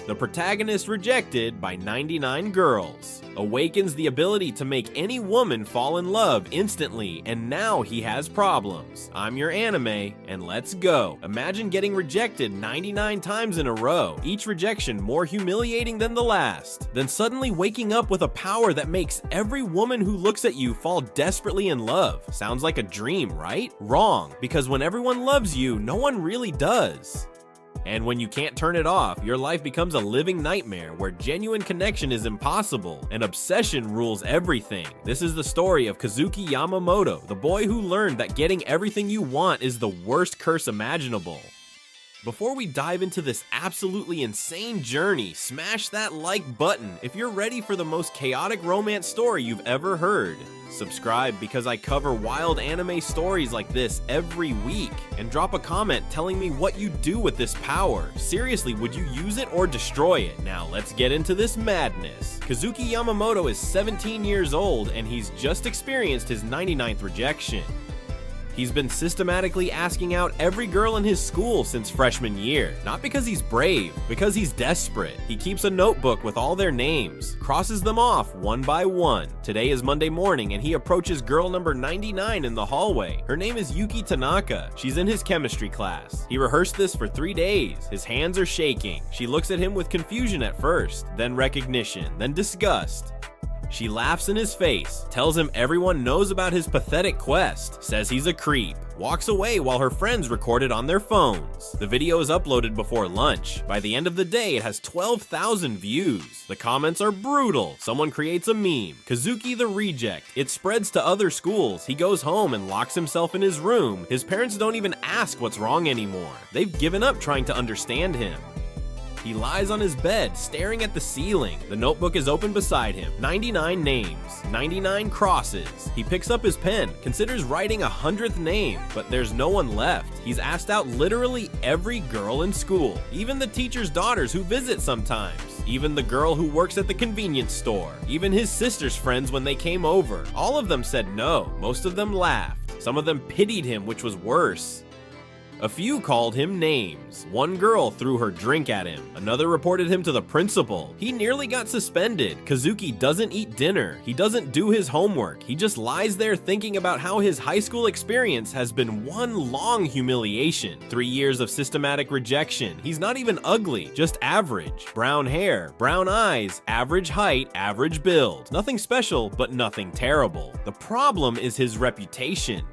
The protagonist rejected by 99 girls. Awakens the ability to make any woman fall in love instantly, and now he has problems. I'm your anime, and let's go. Imagine getting rejected 99 times in a row, each rejection more humiliating than the last. Then suddenly waking up with a power that makes every woman who looks at you fall desperately in love. Sounds like a dream, right? Wrong, because when everyone loves you, no one really does. And when you can't turn it off, your life becomes a living nightmare where genuine connection is impossible and obsession rules everything. This is the story of Kazuki Yamamoto, the boy who learned that getting everything you want is the worst curse imaginable. Before we dive into this absolutely insane journey, smash that like button if you're ready for the most chaotic romance story you've ever heard. Subscribe because I cover wild anime stories like this every week, and drop a comment telling me what you do with this power. Seriously, would you use it or destroy it? Now let's get into this madness. Kazuki Yamamoto is 17 years old and he's just experienced his 99th rejection. He's been systematically asking out every girl in his school since freshman year. Not because he's brave, because he's desperate. He keeps a notebook with all their names, crosses them off one by one. Today is Monday morning and he approaches girl number 99 in the hallway. Her name is Yuki Tanaka. She's in his chemistry class. He rehearsed this for 3 days. His hands are shaking. She looks at him with confusion at first, then recognition, then disgust. She laughs in his face, tells him everyone knows about his pathetic quest, says he's a creep, walks away while her friends record it on their phones. The video is uploaded before lunch. By the end of the day, it has 12,000 views. The comments are brutal. Someone creates a meme, Kazuki the reject. It spreads to other schools. He goes home and locks himself in his room. His parents don't even ask what's wrong anymore. They've given up trying to understand him. He lies on his bed, staring at the ceiling. The notebook is open beside him. 99 names, 99 crosses. He picks up his pen, considers writing 100th name, but there's no one left. He's asked out literally every girl in school, even the teacher's daughters who visit sometimes, even the girl who works at the convenience store, even his sister's friends when they came over. All of them said no. Most of them laughed. Some of them pitied him, which was worse. A few called him names. One girl threw her drink at him. Another reported him to the principal. He nearly got suspended. Kazuki doesn't eat dinner. He doesn't do his homework. He just lies there thinking about how his high school experience has been one long humiliation. 3 years of systematic rejection. He's not even ugly, just average. Brown hair, brown eyes, average height, average build. Nothing special, but nothing terrible. The problem is his reputation.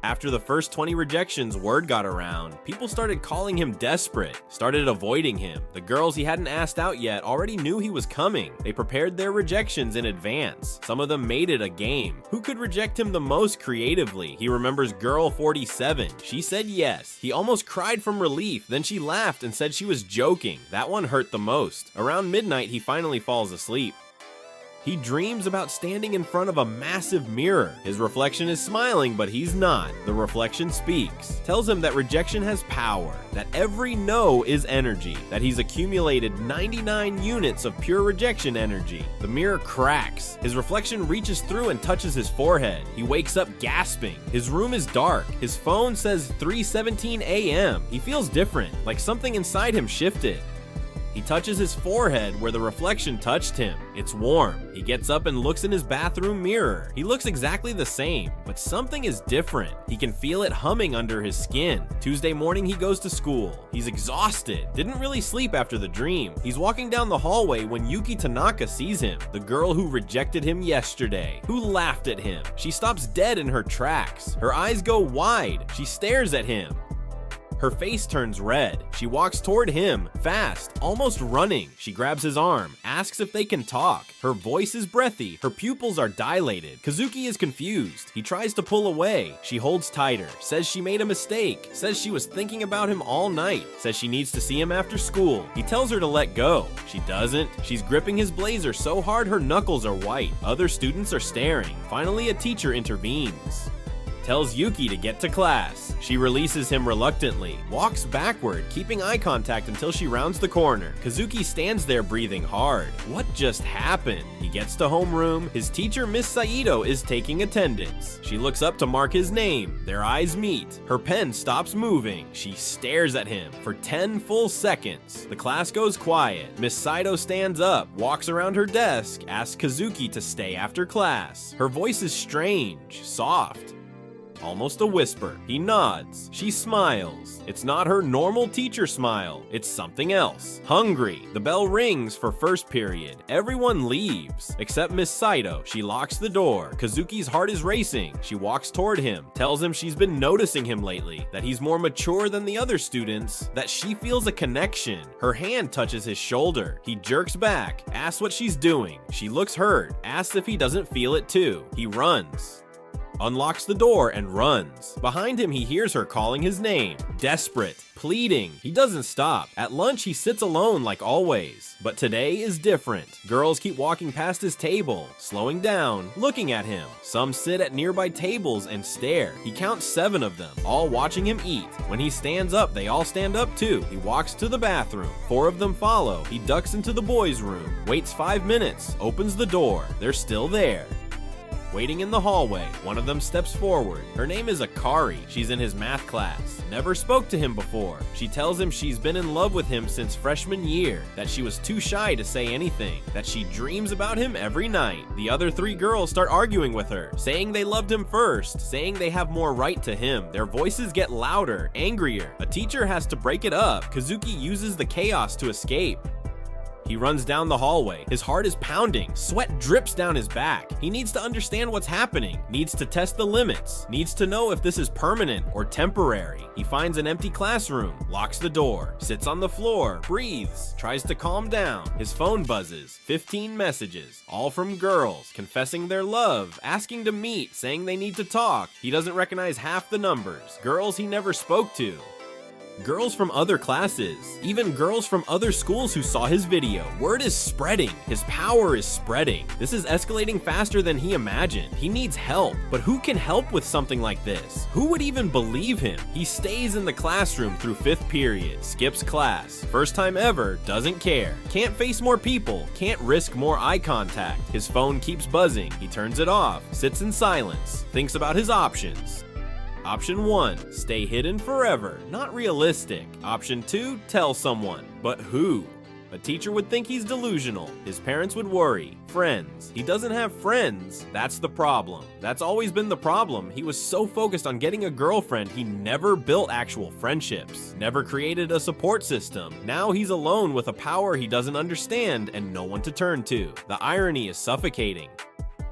After the first 20 rejections, word got around. People started calling him desperate, started avoiding him. The girls he hadn't asked out yet already knew he was coming. They prepared their rejections in advance. Some of them made it a game. Who could reject him the most creatively? He remembers girl 47. She said yes. He almost cried from relief. Then she laughed and said she was joking. That one hurt the most. Around midnight, he finally falls asleep. He dreams about standing in front of a massive mirror. His reflection is smiling, but he's not. The reflection speaks, tells him that rejection has power, that every no is energy, that he's accumulated 99 units of pure rejection energy. The mirror cracks. His reflection reaches through and touches his forehead. He wakes up gasping. His room is dark. His phone says 3:17 a.m. He feels different, like something inside him shifted. He touches his forehead where the reflection touched him. It's warm. He gets up and looks in his bathroom mirror. He looks exactly the same, but something is different. He can feel it humming under his skin. Tuesday morning, he goes to school. He's exhausted. Didn't really sleep after the dream. He's walking down the hallway when Yuki Tanaka sees him, the girl who rejected him yesterday, who laughed at him. She stops dead in her tracks. Her eyes go wide. She stares at him. Her face turns red. She walks toward him, fast, almost running. She grabs his arm, asks if they can talk. Her voice is breathy. Her pupils are dilated. Kazuki is confused. He tries to pull away. She holds tighter, says she made a mistake, says she was thinking about him all night, says she needs to see him after school. He tells her to let go. She doesn't. She's gripping his blazer so hard her knuckles are white. Other students are staring. Finally, a teacher intervenes. tells Yuki to get to class. She releases him reluctantly, walks backward, keeping eye contact until she rounds the corner. Kazuki stands there breathing hard. What just happened? He gets to homeroom. His teacher, Miss Saito, is taking attendance. She looks up to mark his name. Their eyes meet. Her pen stops moving. She stares at him for 10 full seconds. The class goes quiet. Miss Saito stands up, walks around her desk, asks Kazuki to stay after class. Her voice is strange, soft, almost a whisper. He nods. She smiles. It's not her normal teacher smile. It's something else. Hungry. The bell rings for first period. Everyone leaves, except Miss Saito. She locks the door. Kazuki's heart is racing. She walks toward him, tells him she's been noticing him lately, that he's more mature than the other students, that she feels a connection. Her hand touches his shoulder. He jerks back, asks what she's doing. She looks hurt, asks if he doesn't feel it too. He runs, unlocks the door and runs. Behind him, he hears her calling his name. Desperate, pleading. He doesn't stop. At lunch, he sits alone like always. But today is different. Girls keep walking past his table, slowing down, looking at him. Some sit at nearby tables and stare. He counts 7 of them, all watching him eat. When he stands up, they all stand up too. He walks to the bathroom. 4 of them follow. He ducks into the boys' room, waits 5 minutes, opens the door. They're still there. Waiting in the hallway, one of them steps forward. Her name is Akari. She's in his math class. Never spoke to him before. She tells him she's been in love with him since freshman year, that she was too shy to say anything, that she dreams about him every night. The other 3 girls start arguing with her, saying they loved him first, saying they have more right to him. Their voices get louder, angrier. A teacher has to break it up. Kazuki uses the chaos to escape. He runs down the hallway. His heart is pounding. Sweat drips down his back. He needs to understand what's happening, needs to test the limits, needs to know if this is permanent or temporary. He finds an empty classroom, locks the door, sits on the floor, breathes, tries to calm down. His phone buzzes. 15 messages, all from girls, confessing their love, asking to meet, saying they need to talk. He doesn't recognize half the numbers. Girls he never spoke to. Girls from other classes, even girls from other schools who saw his video. Word is spreading. His power is spreading. This is escalating faster than he imagined. He needs help, but who can help with something like this? Who would even believe him? He stays in the classroom through 5th period, skips class, first time ever, doesn't care. Can't face more people, can't risk more eye contact. His phone keeps buzzing. He turns it off, sits in silence, thinks about his options. Option 1, stay hidden forever, not realistic. Option 2, tell someone, but who? A teacher would think he's delusional. His parents would worry. Friends. He doesn't have friends. That's the problem. That's always been the problem. He was so focused on getting a girlfriend, he never built actual friendships, never created a support system. Now he's alone with a power he doesn't understand and no one to turn to. The irony is suffocating.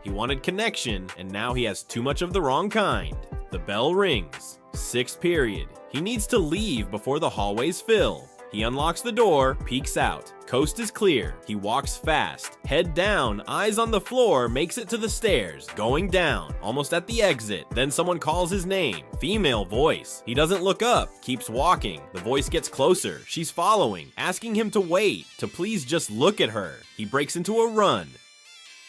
He wanted connection, and now he has too much of the wrong kind. The bell rings. 6th period. He needs to leave before the hallways fill. He unlocks the door, peeks out. Coast is clear. He walks fast, head down, eyes on the floor, makes it to the stairs, going down, almost at the exit. Then someone calls his name. Female voice. He doesn't look up, keeps walking. The voice gets closer. She's following, asking him to wait, to please just look at her. He breaks into a run,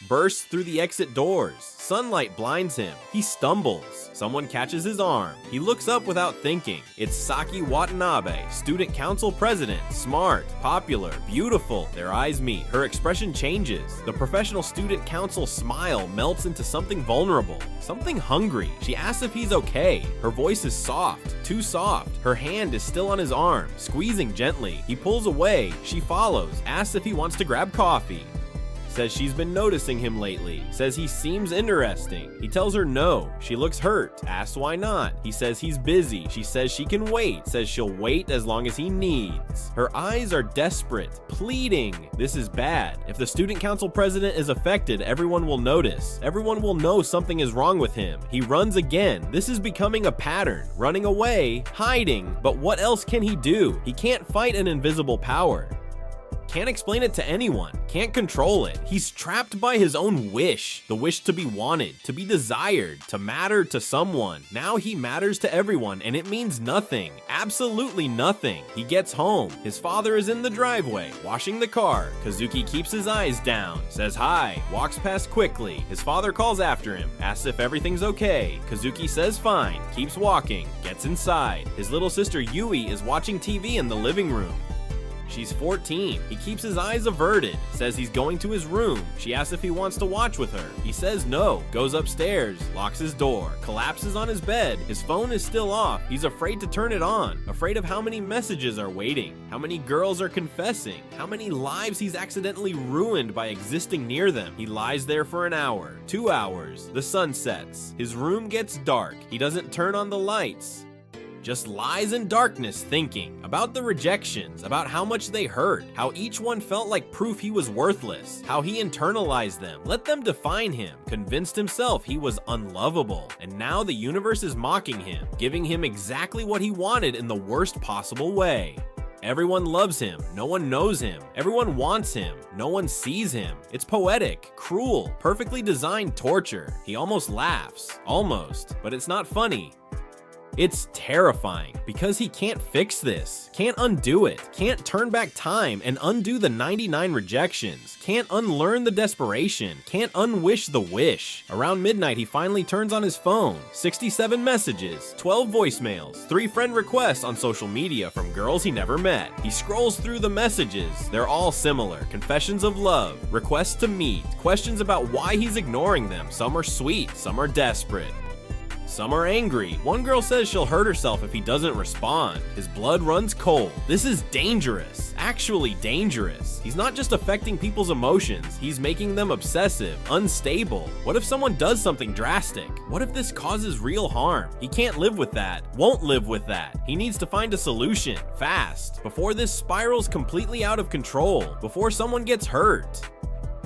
bursts through the exit doors. Sunlight blinds him. He stumbles. Someone catches his arm. He looks up without thinking. It's Saki Watanabe, student council president. Smart, popular, beautiful. Their eyes meet. Her expression changes. The professional student council smile melts into something vulnerable, something hungry. She asks if he's okay. Her voice is soft, too soft. Her hand is still on his arm, squeezing gently. He pulls away. She follows, asks if he wants to grab coffee. Says she's been noticing him lately, says he seems interesting. He tells her no. She looks hurt, asks why not. He says he's busy. She says she can wait, says she'll wait as long as he needs. Her eyes are desperate, pleading. This is bad. If the student council president is affected, everyone will notice. Everyone will know something is wrong with him. He runs again. This is becoming a pattern. Running away, hiding, but what else can he do? He can't fight an invisible power. Can't explain it to anyone. Can't control it. He's trapped by his own wish. The wish to be wanted, to be desired, to matter to someone. Now he matters to everyone, and it means nothing. Absolutely nothing. He gets home. His father is in the driveway, washing the car. Kazuki keeps his eyes down, says hi, walks past quickly. His father calls after him, asks if everything's okay. Kazuki says fine, keeps walking, gets inside. His little sister Yui is watching TV in the living room. She's 14. He keeps his eyes averted, says he's going to his room. She asks if he wants to watch with her. He says no, goes upstairs, locks his door, collapses on his bed. His phone is still off. He's afraid to turn it on, afraid of how many messages are waiting, how many girls are confessing, how many lives he's accidentally ruined by existing near them. He lies there for an hour, 2 hours. The sun sets. His room gets dark. He doesn't turn on the lights. Just lies in darkness thinking about the rejections, about how much they hurt, how each one felt like proof he was worthless, how he internalized them, let them define him, convinced himself he was unlovable, and now the universe is mocking him, giving him exactly what he wanted in the worst possible way. Everyone loves him, no one knows him, everyone wants him, no one sees him. It's poetic, cruel, perfectly designed torture. He almost laughs, almost, but it's not funny. It's terrifying because he can't fix this, can't undo it, can't turn back time and undo the 99 rejections, can't unlearn the desperation, can't unwish the wish. Around midnight, he finally turns on his phone. 67 messages, 12 voicemails, 3 friend requests on social media from girls he never met. He scrolls through the messages. They're all similar. Confessions of love, requests to meet, questions about why he's ignoring them. Some are sweet, some are desperate. Some are angry. One girl says she'll hurt herself if he doesn't respond. His blood runs cold. This is dangerous. Actually dangerous. He's not just affecting people's emotions, he's making them obsessive, unstable. What if someone does something drastic? What if this causes real harm? He can't live with that. Won't live with that. He needs to find a solution, fast, before this spirals completely out of control, before someone gets hurt.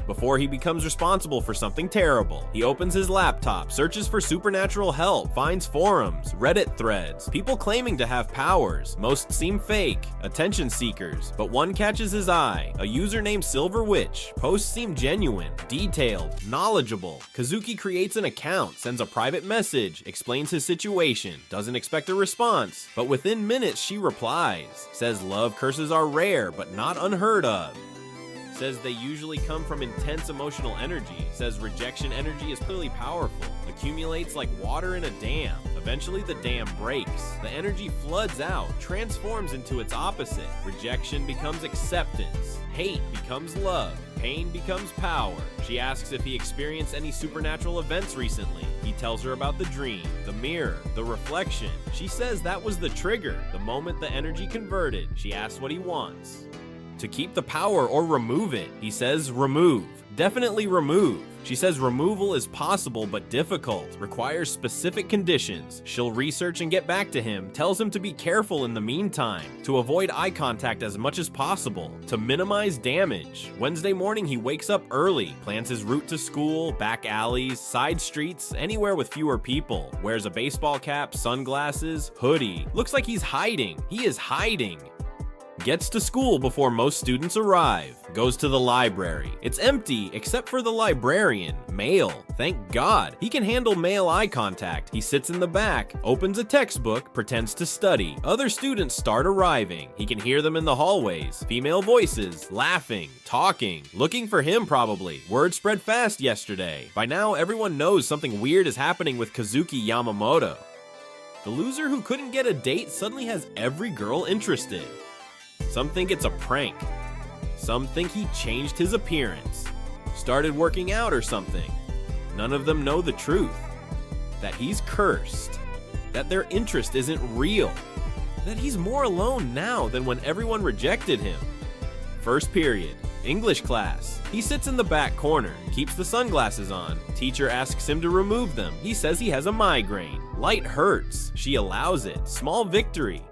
Before he becomes responsible for something terrible. He opens his laptop, searches for supernatural help, finds forums, Reddit threads, people claiming to have powers. Most seem fake, attention seekers, but one catches his eye. A user named Silver Witch. Posts seem genuine, detailed, knowledgeable. Kazuki creates an account, sends a private message, explains his situation, doesn't expect a response, but within minutes she replies. Says love curses are rare, but not unheard of. Says they usually come from intense emotional energy. Says rejection energy is clearly powerful. Accumulates like water in a dam. Eventually the dam breaks. The energy floods out, transforms into its opposite. Rejection becomes acceptance. Hate becomes love. Pain becomes power. She asks if he experienced any supernatural events recently. He tells her about the dream, the mirror, the reflection. She says that was the trigger, the moment the energy converted. She asks what he wants. To keep the power or remove it. He says remove. Definitely remove. She says removal is possible but difficult, requires specific conditions. She'll research and get back to him, tells him to be careful in the meantime, to avoid eye contact as much as possible, to minimize damage. Wednesday morning he wakes up early, plans his route to school, back alleys, side streets, anywhere with fewer people. Wears a baseball cap, sunglasses, hoodie. Looks like he's hiding. He is hiding. Gets to school before most students arrive. Goes to the library. It's empty except for the librarian. Male. Thank God. He can handle male eye contact. He sits in the back, opens a textbook, pretends to study. Other students start arriving. He can hear them in the hallways. Female voices, laughing, talking, looking for him probably. Word spread fast yesterday. By now everyone knows something weird is happening with Kazuki Yamamoto. The loser who couldn't get a date suddenly has every girl interested. Some think it's a prank. Some think he changed his appearance, started working out or something. None of them know the truth. That he's cursed. That their interest isn't real. That he's more alone now than when everyone rejected him. First period, English class. He sits in the back corner, keeps the sunglasses on. Teacher asks him to remove them. He says he has a migraine. Light hurts. She allows it. Small victory.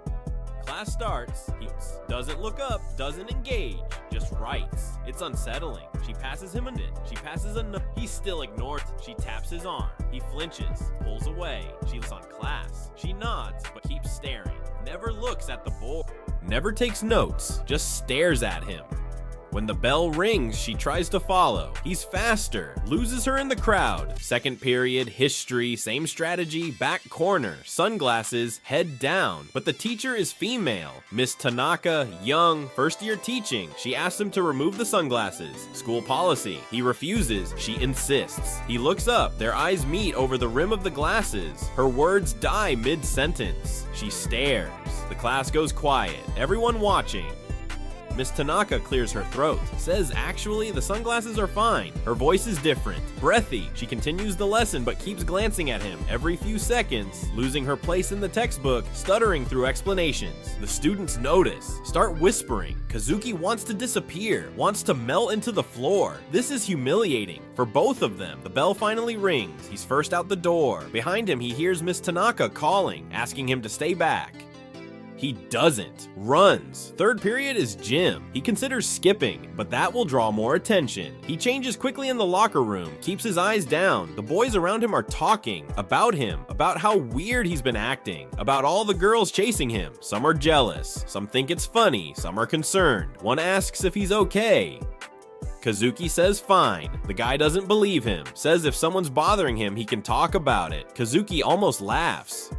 Class starts. He doesn't look up, doesn't engage, just writes. It's unsettling. She passes him a knit. She passes a note. He still ignores. She taps his arm. He flinches, pulls away. She looks on class. She nods, but keeps staring. Never looks at the board. Never takes notes, just stares at him. When the bell rings, she tries to follow. He's faster, loses her in the crowd. Second period, history, same strategy, back corner, sunglasses, head down. But the teacher is female. Miss Tanaka, young, first year teaching. She asks him to remove the sunglasses. School policy. He refuses. She insists. He looks up. Their eyes meet over the rim of the glasses. Her words die mid-sentence. She stares. The class goes quiet. Everyone watching. Miss Tanaka clears her throat, says actually the sunglasses are fine. Her voice is different, breathy. She continues the lesson but keeps glancing at him every few seconds, losing her place in the textbook, stuttering through explanations. The students notice, start whispering. Kazuki wants to disappear, wants to melt into the floor. This is humiliating for both of them. The bell finally rings. He's first out the door. Behind him, he hears Miss Tanaka calling, asking him to stay back. He doesn't. Runs. Third period is gym. He considers skipping, but that will draw more attention. He changes quickly in the locker room, keeps his eyes down. The boys around him are talking about him, about how weird he's been acting, about all the girls chasing him. Some are jealous, some think it's funny, some are concerned. One asks if he's okay. Kazuki says fine. The guy doesn't believe him, says if someone's bothering him, he can talk about it. Kazuki almost laughs.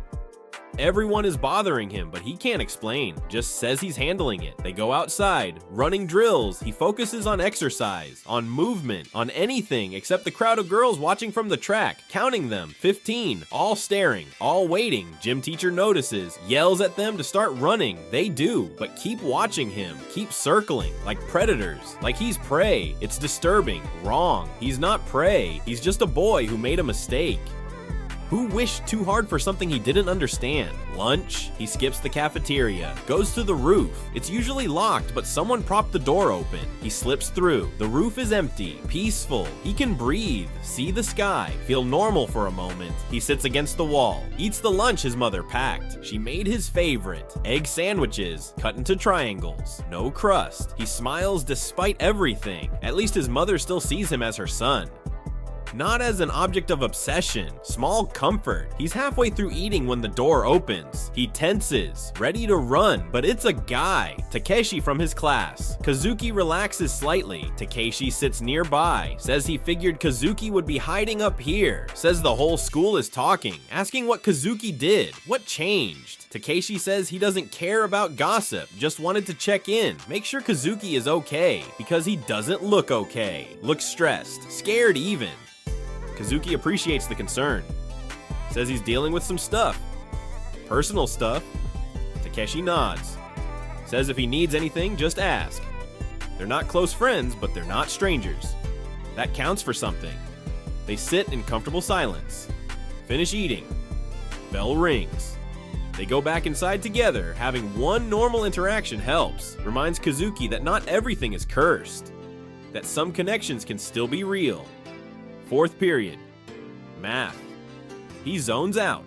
Everyone is bothering him, but he can't explain, just says he's handling it. They go outside, running drills. He focuses on exercise, on movement, on anything except the crowd of girls watching from the track, counting them, 15, all staring, all waiting. Gym teacher notices, yells at them to start running. They do, but keep watching him, keep circling, like predators, like he's prey. It's disturbing, wrong. He's not prey, he's just a boy who made a mistake. Who wished too hard for something he didn't understand? Lunch? He skips the cafeteria, goes to the roof. It's usually locked, but someone propped the door open. He slips through. The roof is empty, peaceful. He can breathe, see the sky, feel normal for a moment. He sits against the wall, eats the lunch his mother packed. She made his favorite, egg sandwiches, cut into triangles, no crust. He smiles despite everything. At least his mother still sees him as her son. Not as an object of obsession, small comfort. He's halfway through eating when the door opens. He tenses, ready to run, but it's a guy, Takeshi from his class. Kazuki relaxes slightly. Takeshi sits nearby, says he figured Kazuki would be hiding up here, says the whole school is talking, asking what Kazuki did, what changed. Takeshi says he doesn't care about gossip, just wanted to check in, make sure Kazuki is okay, because he doesn't look okay. Looks stressed, scared even. Kazuki appreciates the concern. Says he's dealing with some stuff. Personal stuff. Takeshi nods. Says if he needs anything, just ask. They're not close friends, but they're not strangers. That counts for something. They sit in comfortable silence. Finish eating. Bell rings. They go back inside together. Having one normal interaction helps. Reminds Kazuki that not everything is cursed. That some connections can still be real. Fourth period. Math. He zones out.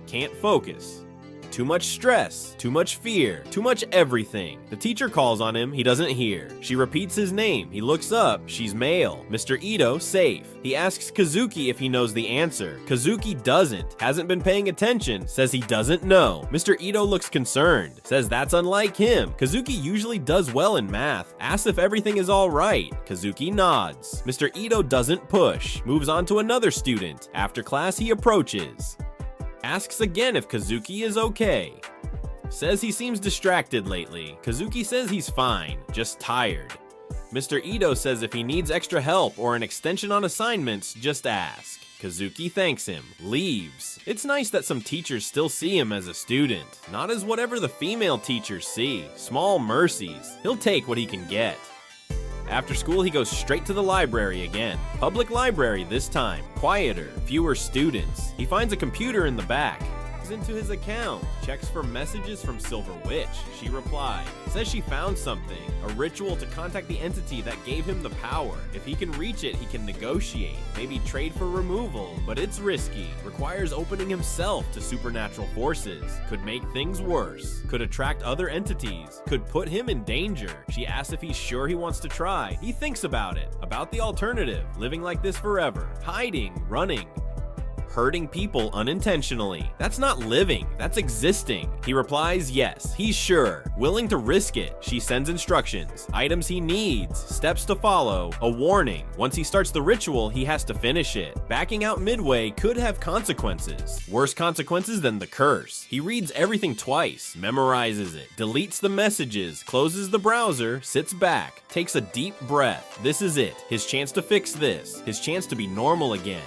Can't focus. Too much stress, too much fear, too much everything. The teacher calls on him, he doesn't hear. She repeats his name, he looks up, she's male. Mr. Ito, safe. He asks Kazuki if he knows the answer. Kazuki doesn't, hasn't been paying attention, says he doesn't know. Mr. Ito looks concerned, says that's unlike him. Kazuki usually does well in math, asks if everything is alright. Kazuki nods. Mr. Ito doesn't push, moves on to another student. After class he approaches. Asks again if Kazuki is okay. Says he seems distracted lately. Kazuki says he's fine, just tired. Mr. Ito says if he needs extra help or an extension on assignments, just ask. Kazuki thanks him, leaves. It's nice that some teachers still see him as a student, not as whatever the female teachers see. Small mercies. He'll take what he can get. After school, he goes straight to the library again. Public library this time. Quieter, fewer students. He finds a computer in the back. Into his account, checks for messages from Silver Witch. She replied, says she found something, a ritual to contact the entity that gave him the power. If he can reach it, he can negotiate, maybe trade for removal, but it's risky, requires opening himself to supernatural forces, could make things worse, could attract other entities, could put him in danger. She asks if he's sure he wants to try. He thinks about it, about the alternative, living like this forever, hiding, running. hurting people unintentionally. That's not living, that's existing. He replies yes, he's sure, willing to risk it. She sends instructions, items he needs, steps to follow, a warning. Once he starts the ritual, he has to finish it. Backing out midway could have consequences. Worse consequences than the curse. He reads everything twice, memorizes it, deletes the messages, closes the browser, sits back, takes a deep breath. This is it. His chance to fix this. His chance to be normal again.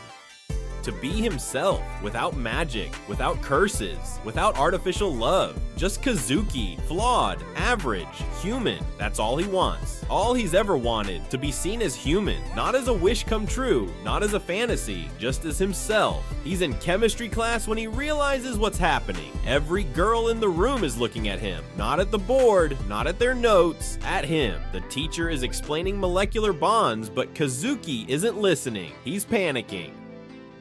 To be himself, without magic, without curses, without artificial love. Just Kazuki, flawed, average, human. That's all he wants. All he's ever wanted, to be seen as human. Not as a wish come true, not as a fantasy, just as himself. He's in chemistry class when he realizes what's happening. Every girl in the room is looking at him. Not at the board, not at their notes, at him. The teacher is explaining molecular bonds, but Kazuki isn't listening. He's panicking.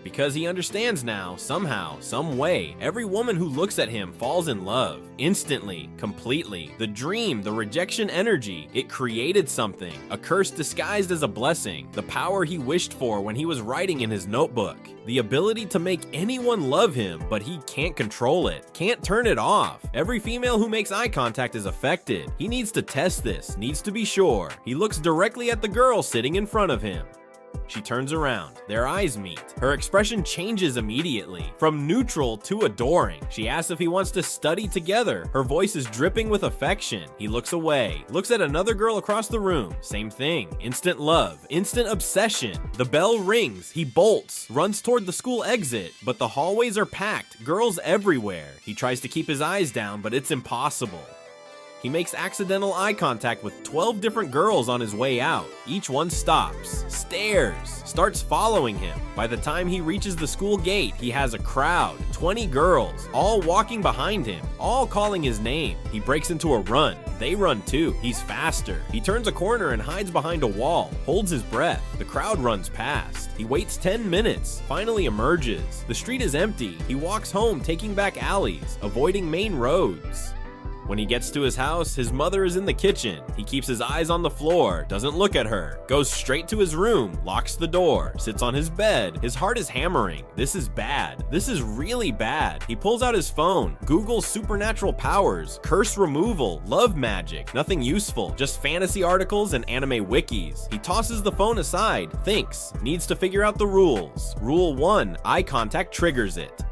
Because he understands now, somehow, some way, every woman who looks at him falls in love. Instantly, completely. The dream, the rejection energy, it created something. A curse disguised as a blessing. The power he wished for when he was writing in his notebook. The ability to make anyone love him, but he can't control it. Can't turn it off. Every female who makes eye contact is affected. He needs to test this, needs to be sure. He looks directly at the girl sitting in front of him. She turns around. Their eyes meet. Her expression changes immediately, from neutral to adoring. She asks if he wants to study together. Her voice is dripping with affection. He looks away, looks at another girl across the room. Same thing. Instant love, instant obsession. The bell rings. He bolts, runs toward the school exit, but the hallways are packed. Girls everywhere. He tries to keep his eyes down, but it's impossible. He makes accidental eye contact with 12 different girls on his way out. Each one stops, stares, starts following him. By the time he reaches the school gate, he has a crowd, 20 girls, all walking behind him, all calling his name. He breaks into a run. They run too. He's faster. He turns a corner and hides behind a wall, holds his breath. The crowd runs past. He waits 10 minutes, finally emerges. The street is empty. He walks home, taking back alleys, avoiding main roads. When he gets to his house, his mother is in the kitchen. He keeps his eyes on the floor, doesn't look at her, goes straight to his room, locks the door, sits on his bed. His heart is hammering. This is bad. This is really bad. He pulls out his phone, Googles supernatural powers, curse removal, love magic. Nothing useful, just fantasy articles and anime wikis. He tosses the phone aside, thinks, needs to figure out the rules. Rule 1, eye contact triggers it.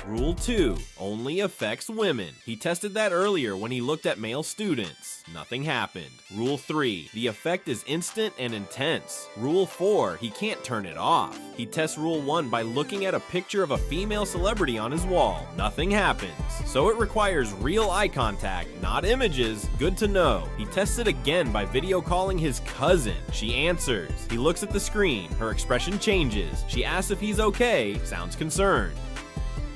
Rule 2, only affects women. He tested that earlier when he looked at male students. Nothing happened. Rule 3, the effect is instant and intense. Rule 4, he can't turn it off. He tests Rule 1 by looking at a picture of a female celebrity on his wall. Nothing happens. So it requires real eye contact, not images. Good to know. He tests it again by video calling his cousin. She answers. He looks at the screen. Her expression changes. She asks if he's okay. Sounds concerned.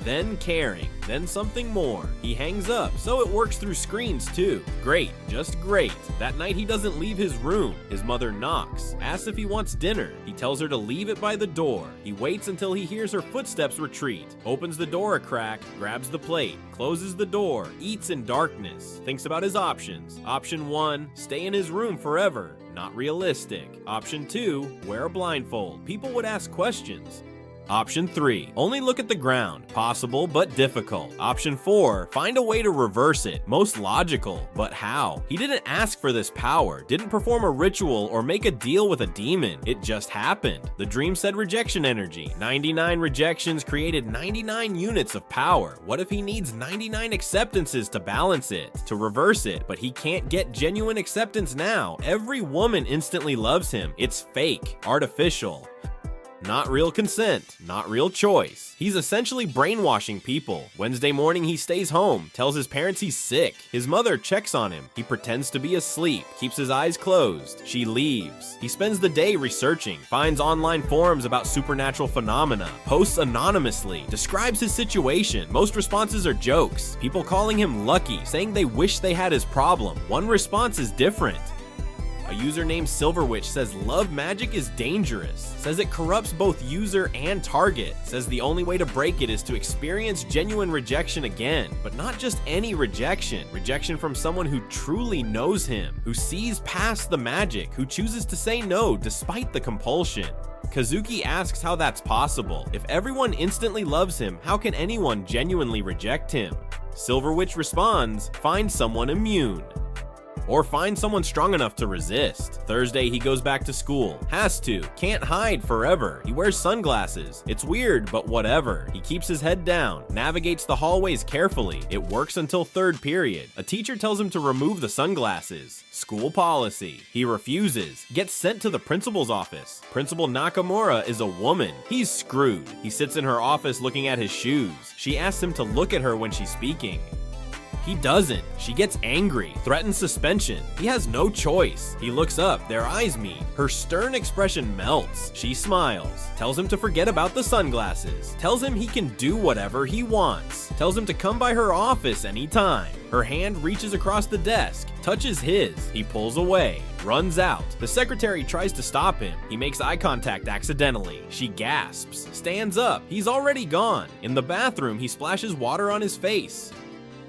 Then caring, then something more. He hangs up, so it works through screens too. Great, just great. That night he doesn't leave his room. His mother knocks, asks if he wants dinner. He tells her to leave it by the door. He waits until he hears her footsteps retreat, opens the door a crack, grabs the plate, closes the door, eats in darkness, thinks about his options. Option 1, stay in his room forever. Not realistic. Option 2, wear a blindfold. People would ask questions. Option 3, only look at the ground. Possible, but difficult. Option 4, find a way to reverse it. Most logical, but how? He didn't ask for this power, didn't perform a ritual or make a deal with a demon. It just happened. The dream said rejection energy. 99 rejections created 99 units of power. What if he needs 99 acceptances to balance it, to reverse it? But he can't get genuine acceptance now. Every woman instantly loves him. It's fake, artificial. Not real consent, not real choice. He's essentially brainwashing people. Wednesday morning he stays home, tells his parents he's sick. His mother checks on him. He pretends to be asleep, keeps his eyes closed. She leaves. He spends the day researching, finds online forums about supernatural phenomena, posts anonymously, describes his situation. Most responses are jokes. People calling him lucky, saying they wish they had his problem. One response is different. A user named Silverwitch says love magic is dangerous, says it corrupts both user and target, says the only way to break it is to experience genuine rejection again, but not just any rejection. Rejection from someone who truly knows him, who sees past the magic, who chooses to say no despite the compulsion. Kazuki asks how that's possible. If everyone instantly loves him, how can anyone genuinely reject him? Silver Witch responds, find someone immune. Or find someone strong enough to resist. Thursday, he goes back to school. Has to. Can't hide forever. He wears sunglasses. It's weird, but whatever. He keeps his head down. Navigates the hallways carefully. It works until third period. A teacher tells him to remove the sunglasses. School policy. He refuses. Gets sent to the principal's office. Principal Nakamura is a woman. He's screwed. He sits in her office looking at his shoes. She asks him to look at her when she's speaking. He doesn't. She gets angry, threatens suspension. He has no choice. He looks up, their eyes meet. Her stern expression melts. She smiles, tells him to forget about the sunglasses, tells him he can do whatever he wants, tells him to come by her office anytime. Her hand reaches across the desk, touches his. He pulls away, runs out. The secretary tries to stop him. He makes eye contact accidentally. She gasps, stands up. He's already gone. In the bathroom, he splashes water on his face.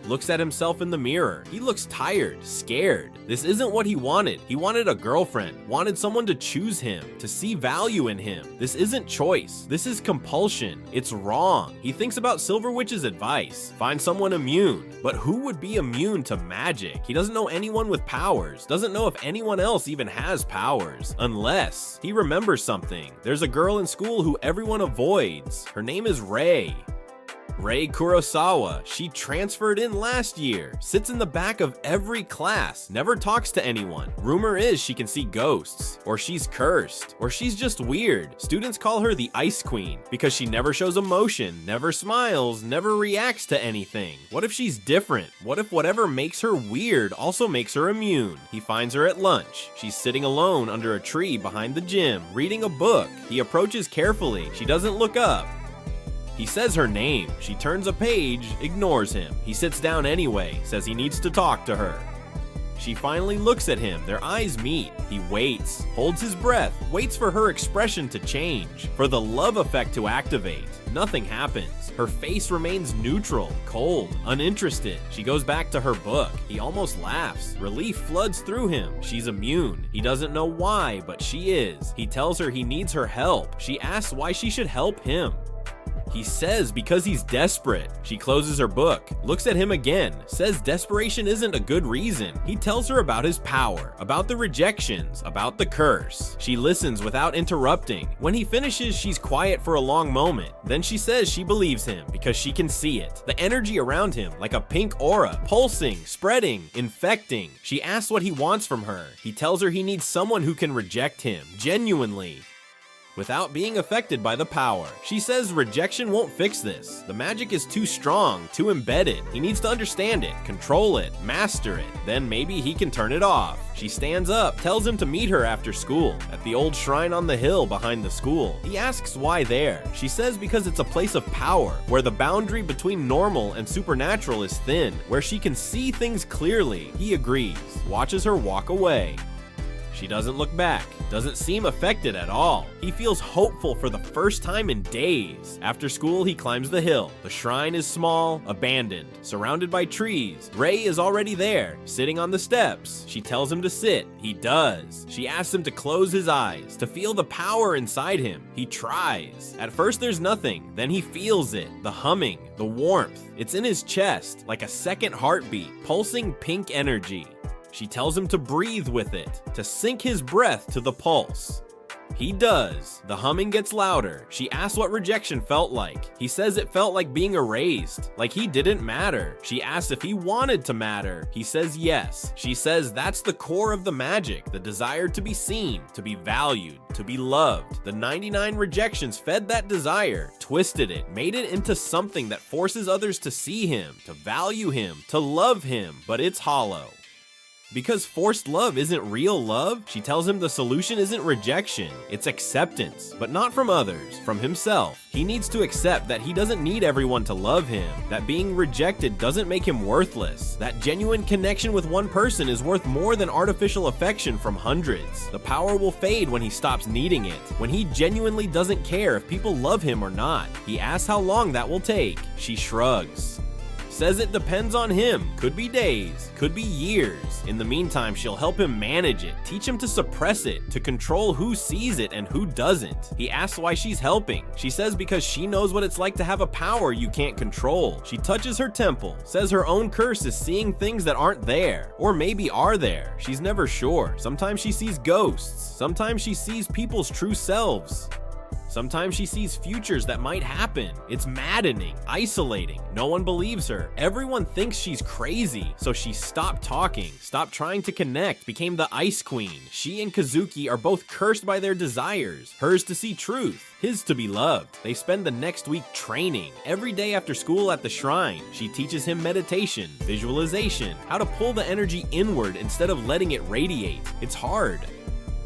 Looks at himself in the mirror. He looks tired, scared. This isn't what he wanted. He wanted a girlfriend, wanted someone to choose him, to see value in him. This isn't choice. This is compulsion. It's wrong. He thinks about Silver Witch's advice. Find someone immune. But who would be immune to magic? He doesn't know anyone with powers. Doesn't know if anyone else even has powers. Unless he remembers something. There's a girl in school who everyone avoids. Her name is Rei. Rei Kurosawa. She transferred in last year, sits in the back of every class, never talks to anyone. Rumor is she can see ghosts, or she's cursed, or she's just weird. Students call her the Ice Queen because she never shows emotion, never smiles, never reacts to anything. What if she's different? What if whatever makes her weird also makes her immune? He finds her at lunch. She's sitting alone under a tree behind the gym, reading a book. He approaches carefully. She doesn't look up. He says her name. She turns a page, ignores him. He sits down anyway, says he needs to talk to her. She finally looks at him. Their eyes meet. He waits, holds his breath, waits for her expression to change, for the love effect to activate. Nothing happens. Her face remains neutral, cold, uninterested. She goes back to her book. He almost laughs. Relief floods through him. She's immune. He doesn't know why, but she is. He tells her he needs her help. She asks why she should help him. He says because he's desperate. She closes her book, looks at him again, says desperation isn't a good reason. He tells her about his power, about the rejections, about the curse. She listens without interrupting. When he finishes, she's quiet for a long moment. Then she says she believes him because she can see it. The energy around him, like a pink aura, pulsing, spreading, infecting. She asks what he wants from her. He tells her he needs someone who can reject him, genuinely, without being affected by the power. She says rejection won't fix this. The magic is too strong, too embedded. He needs to understand it, control it, master it. Then maybe he can turn it off. She stands up, tells him to meet her after school, at the old shrine on the hill behind the school. He asks why there. She says because it's a place of power, where the boundary between normal and supernatural is thin, where she can see things clearly. He agrees, watches her walk away. She doesn't look back, doesn't seem affected at all. He feels hopeful for the first time in days. After school, he climbs the hill. The shrine is small, abandoned, surrounded by trees. Rei is already there, sitting on the steps. She tells him to sit. He does. She asks him to close his eyes, to feel the power inside him. He tries. At first, there's nothing. Then he feels it, the humming, the warmth. It's in his chest, like a second heartbeat, pulsing pink energy. She tells him to breathe with it, to sync his breath to the pulse. He does. The humming gets louder. She asks what rejection felt like. He says it felt like being erased, like he didn't matter. She asks if he wanted to matter. He says yes. She says that's the core of the magic, the desire to be seen, to be valued, to be loved. The 99 rejections fed that desire, twisted it, made it into something that forces others to see him, to value him, to love him, but it's hollow. Because forced love isn't real love, she tells him the solution isn't rejection, it's acceptance, but not from others, from himself. He needs to accept that he doesn't need everyone to love him, that being rejected doesn't make him worthless, that genuine connection with one person is worth more than artificial affection from hundreds. The power will fade when he stops needing it, when he genuinely doesn't care if people love him or not. He asks how long that will take. She shrugs. Says it depends on him. Could be days, could be years. In the meantime, she'll help him manage it, teach him to suppress it, to control who sees it and who doesn't. He asks why she's helping. She says because she knows what it's like to have a power you can't control. She touches her temple, says her own curse is seeing things that aren't there, or maybe are there. She's never sure. Sometimes she sees ghosts. Sometimes she sees people's true selves. Sometimes she sees futures that might happen. It's maddening, isolating. No one believes her. Everyone thinks she's crazy. So she stopped talking, stopped trying to connect, became the Ice Queen. She and Kazuki are both cursed by their desires. Hers to see truth, his to be loved. They spend the next week training. Every day after school at the shrine, she teaches him meditation, visualization, how to pull the energy inward instead of letting it radiate. It's hard.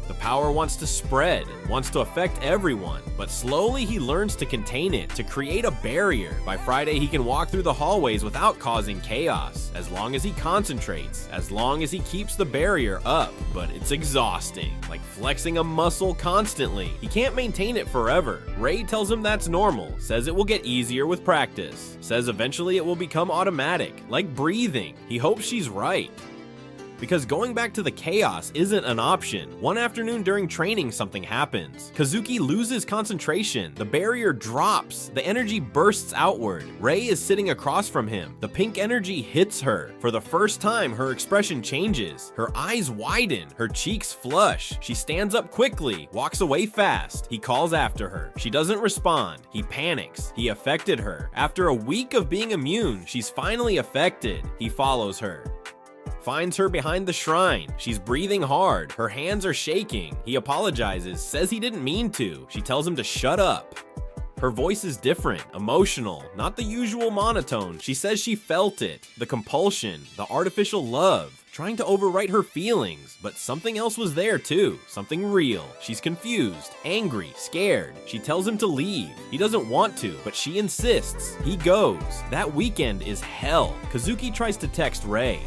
The power wants to spread, wants to affect everyone, but slowly he learns to contain it, to create a barrier. By Friday, he can walk through the hallways without causing chaos, as long as he concentrates, as long as he keeps the barrier up. But it's exhausting, like flexing a muscle constantly. He can't maintain it forever. Ray tells him that's normal, says it will get easier with practice, says eventually it will become automatic, like breathing. He hopes she's right, because going back to the chaos isn't an option. One afternoon during training, something happens. Kazuki loses concentration. The barrier drops. The energy bursts outward. Ray is sitting across from him. The pink energy hits her. For the first time, her expression changes. Her eyes widen. Her cheeks flush. She stands up quickly, walks away fast. He calls after her. She doesn't respond. He panics. He affected her. After a week of being immune, she's finally affected. He follows her, finds her behind the shrine. She's breathing hard. Her hands are shaking. He apologizes, says he didn't mean to. She tells him to shut up. Her voice is different, emotional, not the usual monotone. She says she felt it, the compulsion, the artificial love, trying to overwrite her feelings, but something else was there too, something real. She's confused, angry, scared. She tells him to leave. He doesn't want to, but she insists. He goes. That weekend is hell. Kazuki tries to text Ray.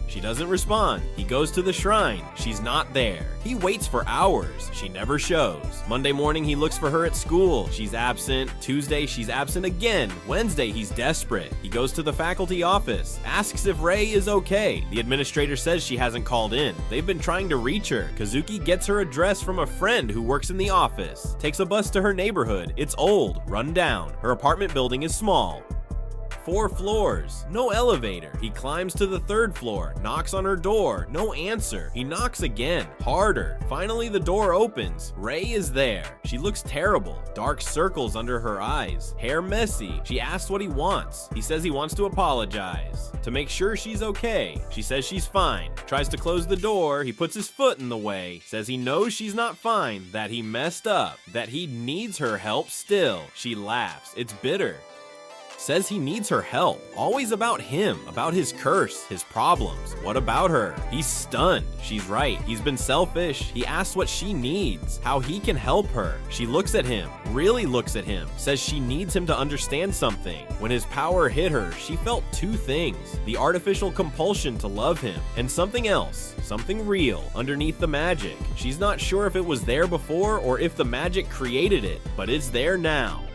She doesn't respond. He goes to the shrine. She's not there. He waits for hours. She never shows. Monday morning, he looks for her at school. She's absent. Tuesday, she's absent again. Wednesday, he's desperate. He goes to the faculty office, asks if Ray is okay. The administrator says she hasn't called in. They've been trying to reach her. Kazuki gets her address from a friend who works in the office. Takes a bus to her neighborhood. It's old, run down. Her apartment building is small. 4 floors, no elevator. He climbs to the 3rd floor, knocks on her door, no answer. He knocks again, harder. Finally, the door opens. Ray is there. She looks terrible, dark circles under her eyes, hair messy. She asks what he wants. He says he wants to apologize, to make sure she's okay. She says she's fine, tries to close the door. He puts his foot in the way, says he knows she's not fine, that he messed up, that he needs her help still. She laughs. It's bitter. Says he needs her help. Always about him, about his curse, his problems. What about her? He's stunned. She's right. He's been selfish. He asks what she needs, how he can help her. She looks at him, really looks at him, says she needs him to understand something. When his power hit her, she felt 2 things: the artificial compulsion to love him, and something else, something real, underneath the magic. She's not sure if it was there before or if the magic created it, but it's there now.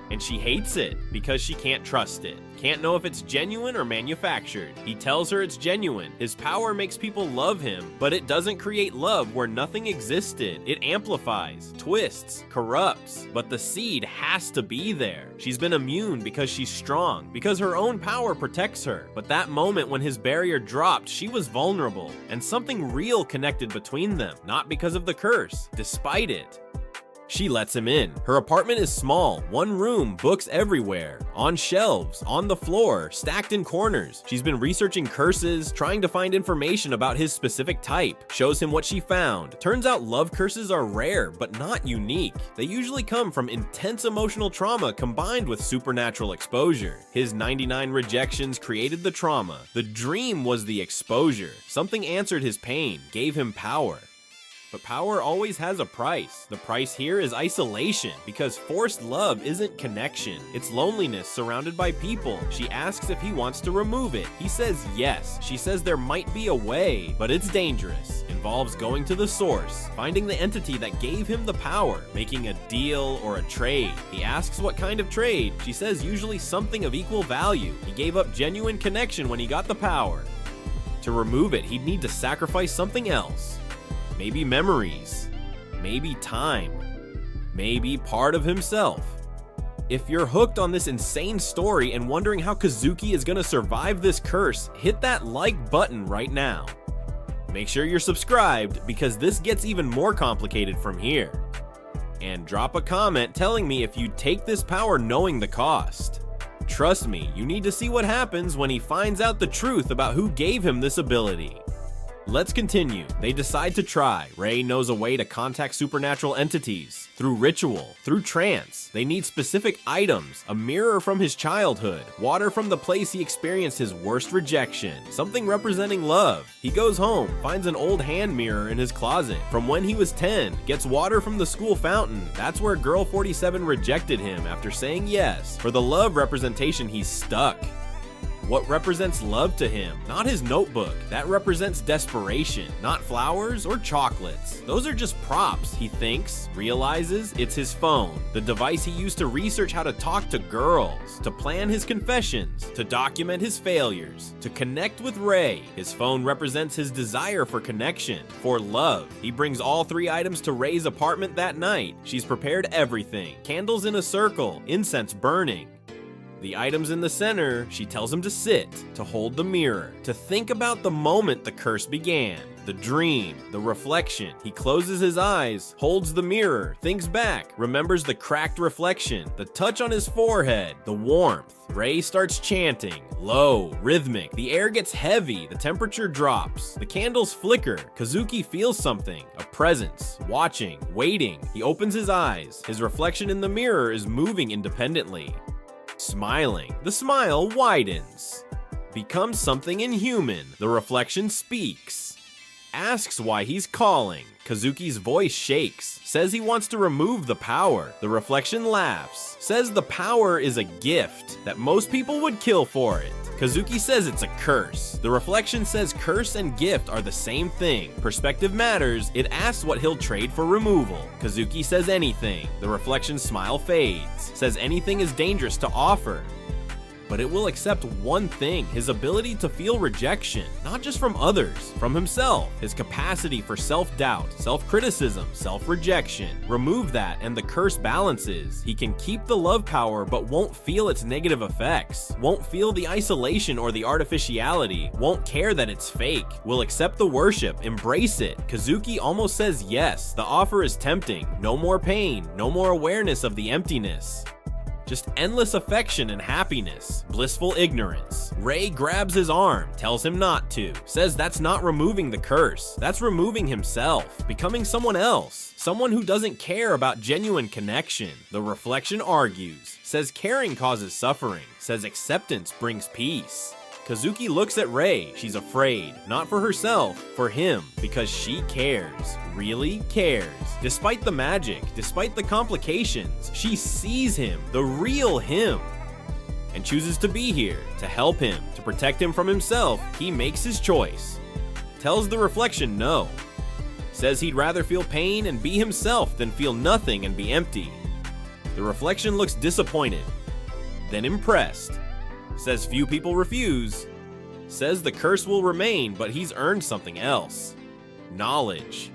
And she hates it because she can't trust it. Can't know if it's genuine or manufactured. He tells her it's genuine. His power makes people love him, but it doesn't create love where nothing existed. It amplifies, twists, corrupts. But the seed has to be there. She's been immune because she's strong, because her own power protects her. But that moment when his barrier dropped, she was vulnerable, and something real connected between them, not because of the curse, despite it. She lets him in. Her apartment is small, 1 room, books everywhere, on shelves, on the floor, stacked in corners. She's been researching curses, trying to find information about his specific type. Shows him what she found. Turns out love curses are rare, but not unique. They usually come from intense emotional trauma combined with supernatural exposure. His 99 rejections created the trauma. The dream was the exposure. Something answered his pain, gave him power. But power always has a price. The price here is isolation, because forced love isn't connection. It's loneliness surrounded by people. She asks if he wants to remove it. He says yes. She says there might be a way, but it's dangerous. Involves going to the source, finding the entity that gave him the power, making a deal or a trade. He asks what kind of trade. She says usually something of equal value. He gave up genuine connection when he got the power. To remove it, he'd need to sacrifice something else. Maybe memories. Maybe time. Maybe part of himself. If you're hooked on this insane story and wondering how Kazuki is gonna survive this curse, hit that like button right now. Make sure you're subscribed because this gets even more complicated from here. And drop a comment telling me if you'd take this power knowing the cost. Trust me, you need to see what happens when he finds out the truth about who gave him this ability. Let's continue. They decide to try. Rei knows a way to contact supernatural entities. Through ritual, through trance. They need specific items. A mirror from his childhood. Water from the place he experienced his worst rejection. Something representing love. He goes home, finds an old hand mirror in his closet from when he was 10. Gets water from the school fountain. That's where Girl 47 rejected him after saying yes. For the love representation, he's stuck. What represents love to him? Not his notebook. That represents desperation. Not flowers or chocolates. Those are just props, he thinks, realizes it's his phone. The device he used to research how to talk to girls, to plan his confessions, to document his failures, to connect with Rei. His phone represents his desire for connection, for love. He brings all 3 items to Rei's apartment that night. She's prepared everything. Candles in a circle, incense burning. The items in the center, she tells him to sit, to hold the mirror, to think about the moment the curse began, the dream, the reflection. He closes his eyes, holds the mirror, thinks back, remembers the cracked reflection, the touch on his forehead, the warmth. Rei starts chanting, low, rhythmic. The air gets heavy, the temperature drops, the candles flicker. Kazuki feels something, a presence, watching, waiting. He opens his eyes. His reflection in the mirror is moving independently. Smiling. The smile widens. Becomes something inhuman. The reflection speaks. Asks why he's calling. Kazuki's voice shakes. Says he wants to remove the power. The reflection laughs. Says the power is a gift, that most people would kill for it. Kazuki says it's a curse. The reflection says curse and gift are the same thing. Perspective matters. It asks what he'll trade for removal. Kazuki says anything. The reflection's smile fades. Says anything is dangerous to offer. But it will accept one thing, his ability to feel rejection, not just from others, from himself, his capacity for self-doubt, self-criticism, self-rejection. Remove that and the curse balances. He can keep the love power but won't feel its negative effects, won't feel the isolation or the artificiality, won't care that it's fake, will accept the worship, embrace it. Kazuki almost says yes, the offer is tempting, no more pain, no more awareness of the emptiness. Just endless affection and happiness, blissful ignorance. Rei grabs his arm, tells him not to, says that's not removing the curse, that's removing himself, becoming someone else, someone who doesn't care about genuine connection. The reflection argues, says caring causes suffering, says acceptance brings peace. Kazuki looks at Rei. She's afraid, not for herself, for him, because she cares, really cares. Despite the magic, despite the complications, she sees him, the real him, and chooses to be here, to help him, to protect him from himself. He makes his choice. Tells the reflection no. Says he'd rather feel pain and be himself than feel nothing and be empty. The reflection looks disappointed, then impressed. Says few people refuse. Says the curse will remain, but he's earned something else. Knowledge.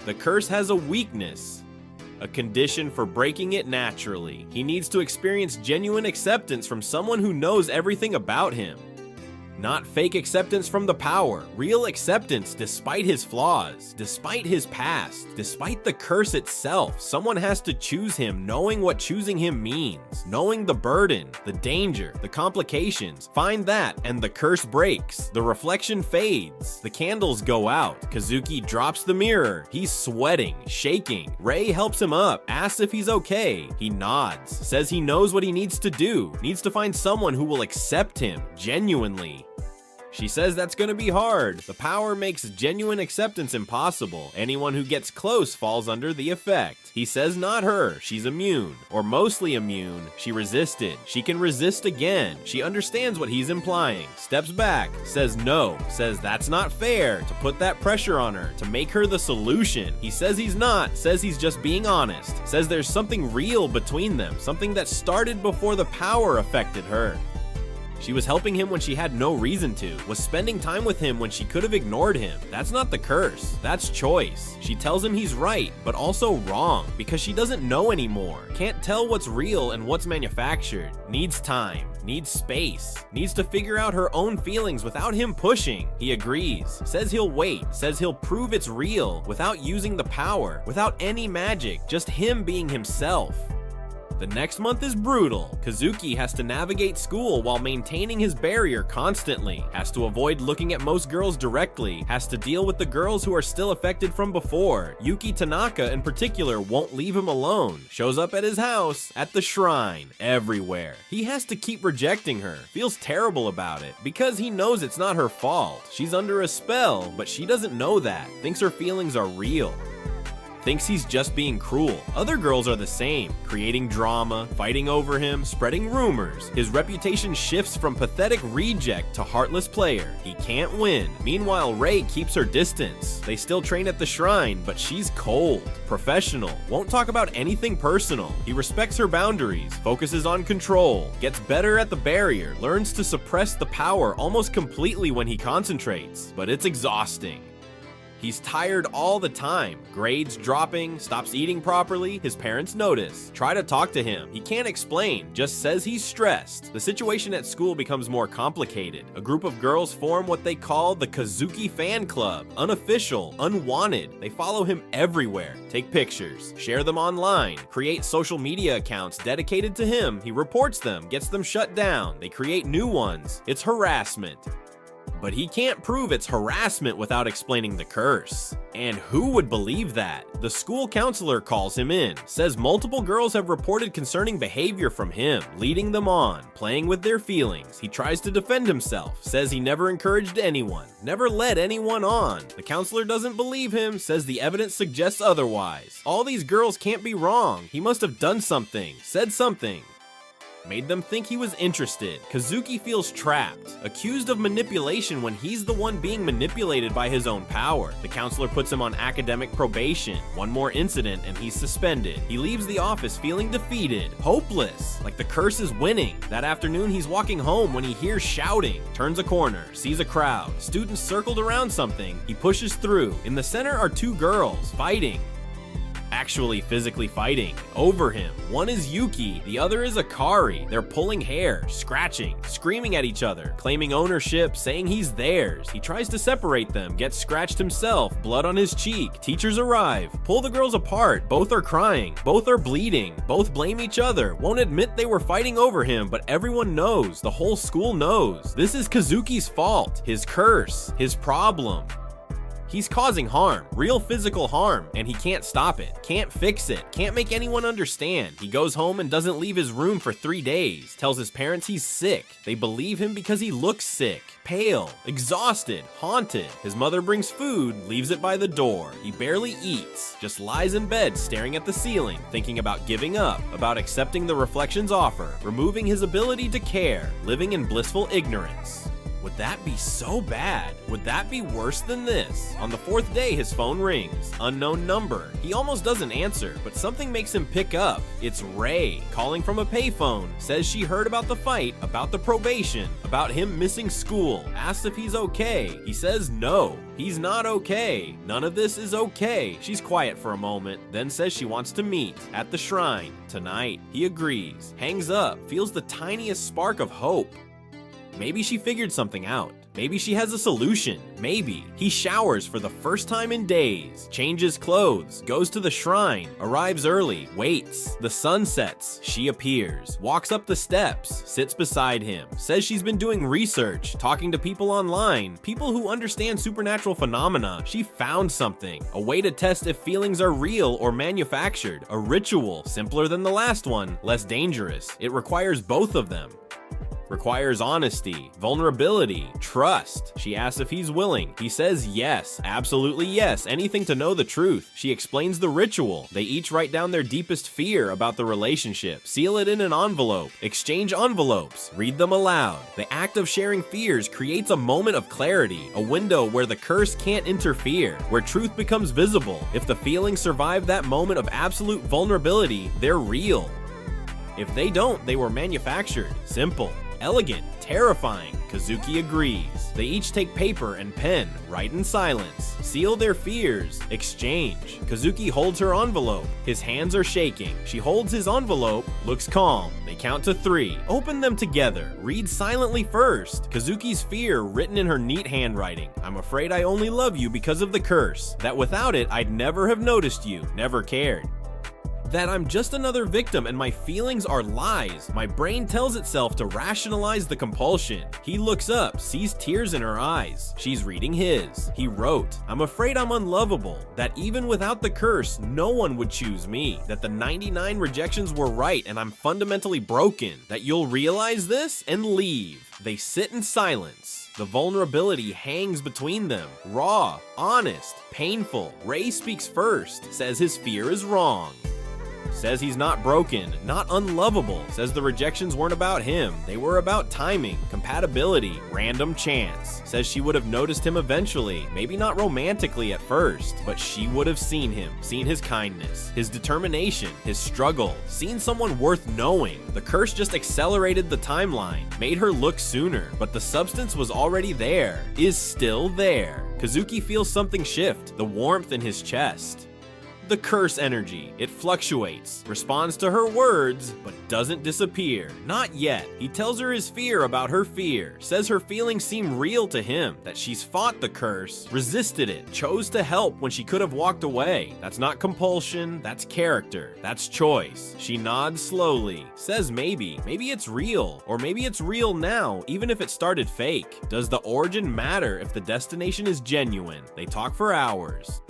The curse has a weakness, a condition for breaking it naturally. He needs to experience genuine acceptance from someone who knows everything about him. Not fake acceptance from the power, real acceptance despite his flaws, despite his past, despite the curse itself. Someone has to choose him, knowing what choosing him means, knowing the burden, the danger, the complications. Find that and the curse breaks. The reflection fades. The candles go out. Kazuki drops the mirror. He's sweating, shaking. Rei helps him up, asks if he's okay. He nods, says he knows what he needs to do, needs to find someone who will accept him genuinely. She says that's gonna be hard. The power makes genuine acceptance impossible. Anyone who gets close falls under the effect. He says not her, she's immune. Or mostly immune. She resisted. She can resist again. She understands what he's implying. Steps back, says no, says that's not fair, to put that pressure on her, to make her the solution. He says he's not, says he's just being honest, says there's something real between them, something that started before the power affected her. She was helping him when she had no reason to, was spending time with him when she could have ignored him. That's not the curse, that's choice. She tells him he's right, but also wrong, because she doesn't know anymore. Can't tell what's real and what's manufactured. Needs time, needs space, needs to figure out her own feelings without him pushing. He agrees, says he'll wait, says he'll prove it's real, without using the power, without any magic, just him being himself. The next month is brutal. Kazuki has to navigate school while maintaining his barrier constantly, has to avoid looking at most girls directly, has to deal with the girls who are still affected from before. Yuki Tanaka in particular won't leave him alone, shows up at his house, at the shrine, everywhere. He has to keep rejecting her, feels terrible about it, because he knows it's not her fault. She's under a spell, but she doesn't know that, thinks her feelings are real. Thinks he's just being cruel. Other girls are the same, creating drama, fighting over him, spreading rumors. His reputation shifts from pathetic reject to heartless player. He can't win. Meanwhile, Rei keeps her distance. They still train at the shrine, but she's cold, professional, won't talk about anything personal. He respects her boundaries, focuses on control, gets better at the barrier, learns to suppress the power almost completely when he concentrates, but it's exhausting. He's tired all the time, grades dropping, stops eating properly, his parents notice, try to talk to him, he can't explain, just says he's stressed. The situation at school becomes more complicated. A group of girls form what they call the Kazuki fan club, unofficial, unwanted. They follow him everywhere, take pictures, share them online, create social media accounts dedicated to him, he reports them, gets them shut down, they create new ones. It's harassment. But he can't prove it's harassment without explaining the curse. And who would believe that? The school counselor calls him in, says multiple girls have reported concerning behavior from him, leading them on, playing with their feelings. He tries to defend himself, says he never encouraged anyone, never led anyone on. The counselor doesn't believe him, says the evidence suggests otherwise. All these girls can't be wrong. He must have done something, said something. Made them think he was interested. Kazuki feels trapped, accused of manipulation when he's the one being manipulated by his own power. The counselor puts him on academic probation. One more incident and he's suspended. He leaves the office feeling defeated, hopeless, like the curse is winning. That afternoon he's walking home when he hears shouting, turns a corner, sees a crowd, students circled around something. He pushes through. In the center are two girls fighting. Actually physically fighting over him. One is Yuki, the other is Akari. They're pulling hair, scratching, screaming at each other, claiming ownership, saying he's theirs. He tries to separate them, gets scratched himself, blood on his cheek. Teachers arrive, pull the girls apart. Both are crying, both are bleeding, both blame each other, won't admit they were fighting over him, but everyone knows, the whole school knows. This is Kazuki's fault, his curse, his problem. He's causing harm, real physical harm, and he can't stop it, can't fix it, can't make anyone understand. He goes home and doesn't leave his room for 3 days, tells his parents he's sick. They believe him because he looks sick, pale, exhausted, haunted. His mother brings food, leaves it by the door. He barely eats, just lies in bed staring at the ceiling, thinking about giving up, about accepting the reflections offer, removing his ability to care, living in blissful ignorance. Would that be so bad? Would that be worse than this? On the 4th day, his phone rings. Unknown number. He almost doesn't answer, but something makes him pick up. It's Rei, calling from a payphone. Says she heard about the fight, about the probation, about him missing school. Asks if he's okay. He says no. He's not okay. None of this is okay. She's quiet for a moment, then says she wants to meet at the shrine tonight. He agrees. Hangs up. Feels the tiniest spark of hope. Maybe she figured something out. Maybe she has a solution. Maybe. He showers for the first time in days, changes clothes, goes to the shrine, arrives early, waits. The sun sets. She appears, walks up the steps, sits beside him, says she's been doing research, talking to people online, people who understand supernatural phenomena. She found something, a way to test if feelings are real or manufactured, a ritual, simpler than the last one, less dangerous. It requires both of them. requires honesty, vulnerability, trust. She asks if he's willing. He says yes, absolutely yes, anything to know the truth. She explains the ritual. They each write down their deepest fear about the relationship, seal it in an envelope, exchange envelopes, read them aloud. The act of sharing fears creates a moment of clarity, a window where the curse can't interfere, where truth becomes visible. If the feelings survive that moment of absolute vulnerability, they're real. If they don't, they were manufactured. Simple, elegant, terrifying. Kazuki agrees. They each take paper and pen, write in silence, seal their fears, exchange. Kazuki holds her envelope. His hands are shaking. She holds his envelope, looks calm. They count to 3. Open them together. Read silently first. Kazuki's fear written in her neat handwriting. I'm afraid I only love you because of the curse. That without it, I'd never have noticed you, never cared. That I'm just another victim and my feelings are lies. My brain tells itself to rationalize the compulsion. He looks up, sees tears in her eyes. She's reading his. He wrote, I'm afraid I'm unlovable. That even without the curse, no one would choose me. That the 99 rejections were right and I'm fundamentally broken. That you'll realize this and leave. They sit in silence. The vulnerability hangs between them. Raw, honest, painful. Ray speaks first, says his fear is wrong. Says he's not broken, not unlovable. Says the rejections weren't about him. They were about timing, compatibility, random chance. Says she would have noticed him eventually, maybe not romantically at first, but she would have seen him, seen his kindness, his determination, his struggle, seen someone worth knowing. The curse just accelerated the timeline, made her look sooner, but the substance was already there, is still there. Kazuki feels something shift, the warmth in his chest. The curse energy. It fluctuates, responds to her words, but doesn't disappear. Not yet. He tells her his fear about her fear, says her feelings seem real to him, that she's fought the curse, resisted it, chose to help when she could have walked away. That's not compulsion, that's character, that's choice. She nods slowly, says maybe it's real, or maybe it's real now, even if it started fake. Does the origin matter if the destination is genuine? They talk for hours.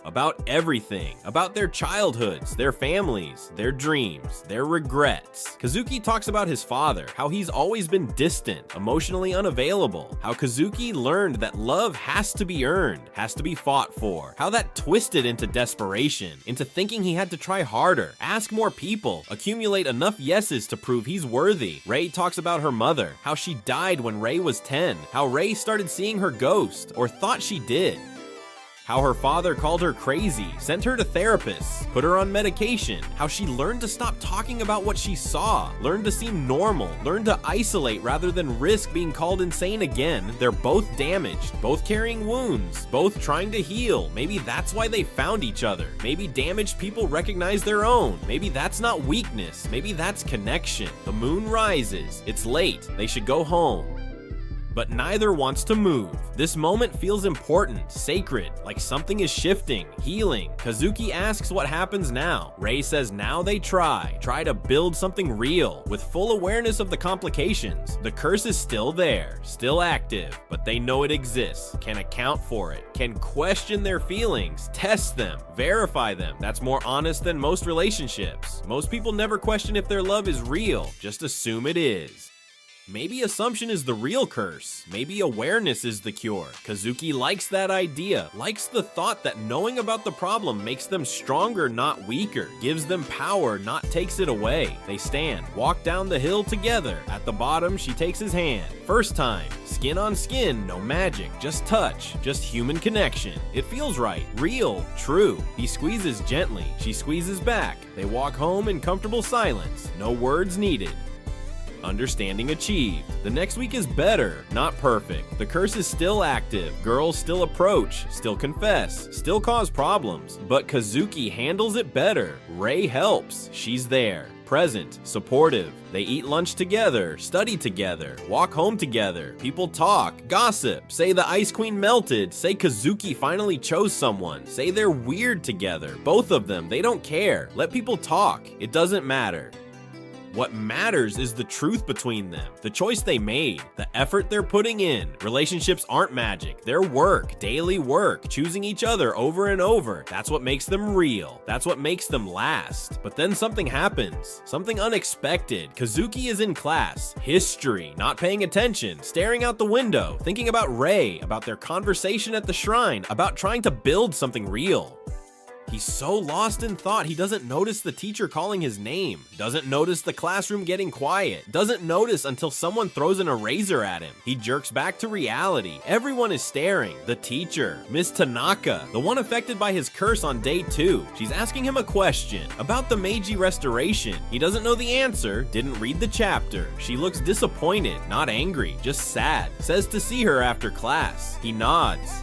About everything, about their childhoods, their families, their dreams, their regrets. Kazuki talks about his father, how he's always been distant, emotionally unavailable, how Kazuki learned that love has to be earned, has to be fought for, how that twisted into desperation, into thinking he had to try harder, ask more people, accumulate enough yeses to prove he's worthy. Ray talks about her mother, how she died when Ray was 10, how Ray started seeing her ghost, or thought she did. How her father called her crazy, sent her to therapists, put her on medication, how she learned to stop talking about what she saw, learned to seem normal, learned to isolate rather than risk being called insane again. They're both damaged, both carrying wounds, both trying to heal. Maybe that's why they found each other. Maybe damaged people recognize their own. Maybe that's not weakness. Maybe that's connection. The moon rises. It's late. They should go home. But neither wants to move. This moment feels important, sacred, like something is shifting, healing. Kazuki asks what happens now. Ray says now they try to build something real, with full awareness of the complications. The curse is still there, still active, but they know it exists, can account for it, can question their feelings, test them, verify them. That's more honest than most relationships. Most people never question if their love is real, just assume it is. Maybe assumption is the real curse. Maybe awareness is the cure. Kazuki likes that idea, likes the thought that knowing about the problem makes them stronger, not weaker, gives them power, not takes it away. They stand, walk down the hill together. At the bottom, she takes his hand. First time, skin on skin, no magic, just touch, just human connection. It feels right, real, true. He squeezes gently, she squeezes back. They walk home in comfortable silence, no words needed. Understanding achieved. The next week is better, not perfect. The curse is still active. Girls still approach, still confess, still cause problems. But Kazuki handles it better. Ray helps. She's there. Present, supportive. They eat lunch together, study together, walk home together. People talk, gossip, say the Ice Queen melted, say Kazuki finally chose someone, say they're weird together. Both of them, they don't care. Let people talk. It doesn't matter. What matters is the truth between them, the choice they made, the effort they're putting in. Relationships aren't magic, they're work, daily work, choosing each other over and over. That's what makes them real. That's what makes them last. But then something happens, something unexpected. Kazuki is in class, history, not paying attention, staring out the window, thinking about Rei, about their conversation at the shrine, about trying to build something real. He's so lost in thought he doesn't notice the teacher calling his name, doesn't notice the classroom getting quiet, doesn't notice until someone throws an eraser at him. He jerks back to reality. Everyone is staring. The teacher, Miss Tanaka, the one affected by his curse on day 2. She's asking him a question about the Meiji Restoration. He doesn't know the answer, didn't read the chapter. She looks disappointed, not angry, just sad. Says to see her after class. He nods.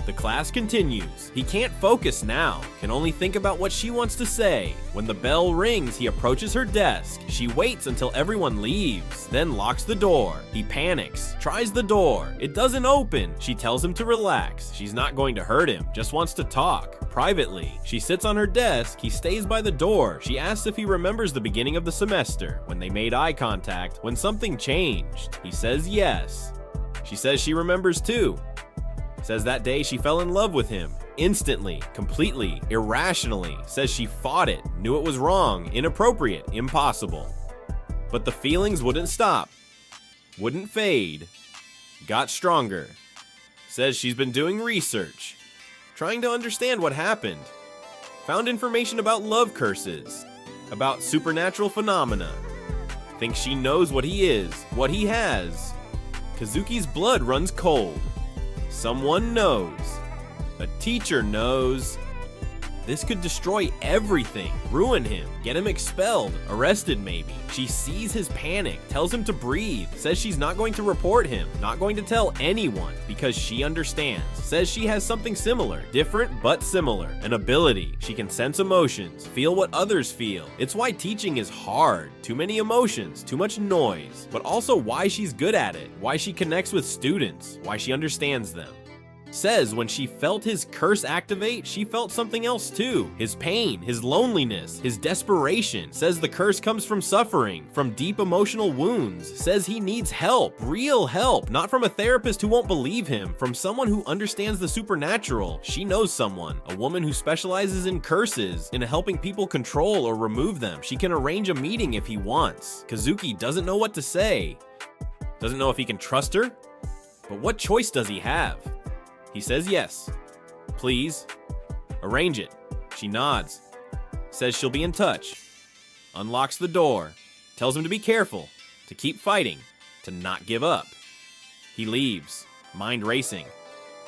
The class continues. He can't focus now, can only think about what she wants to say. When the bell rings, he approaches her desk. She waits until everyone leaves, then locks the door. He panics, tries the door. It doesn't open. She tells him to relax. She's not going to hurt him, just wants to talk. Privately, she sits on her desk. He stays by the door. She asks if he remembers the beginning of the semester, when they made eye contact, when something changed. He says yes. She says she remembers too. Says that day she fell in love with him. Instantly, completely, irrationally. Says she fought it, knew it was wrong, inappropriate, impossible. But the feelings wouldn't stop, wouldn't fade, got stronger. Says she's been doing research, trying to understand what happened. Found information about love curses, about supernatural phenomena. Thinks she knows what he is, what he has. Kazuki's blood runs cold. Someone knows. A teacher knows. This could destroy everything, ruin him, get him expelled, arrested maybe. She sees his panic, tells him to breathe, says she's not going to report him, not going to tell anyone because she understands. Says she has something similar, different but similar, an ability. She can sense emotions, feel what others feel. It's why teaching is hard. Too many emotions, too much noise, but also why she's good at it, why she connects with students, why she understands them. Says when she felt his curse activate, she felt something else too. His pain, his loneliness, his desperation. Says the curse comes from suffering, from deep emotional wounds. Says he needs help, real help, not from a therapist who won't believe him, from someone who understands the supernatural. She knows someone, a woman who specializes in curses, in helping people control or remove them. She can arrange a meeting if he wants. Kazuki doesn't know what to say. Doesn't know if he can trust her, but what choice does he have? He says yes. Please. Arrange it. She nods. Says she'll be in touch. Unlocks the door. Tells him to be careful. To keep fighting. To not give up. He leaves. Mind racing.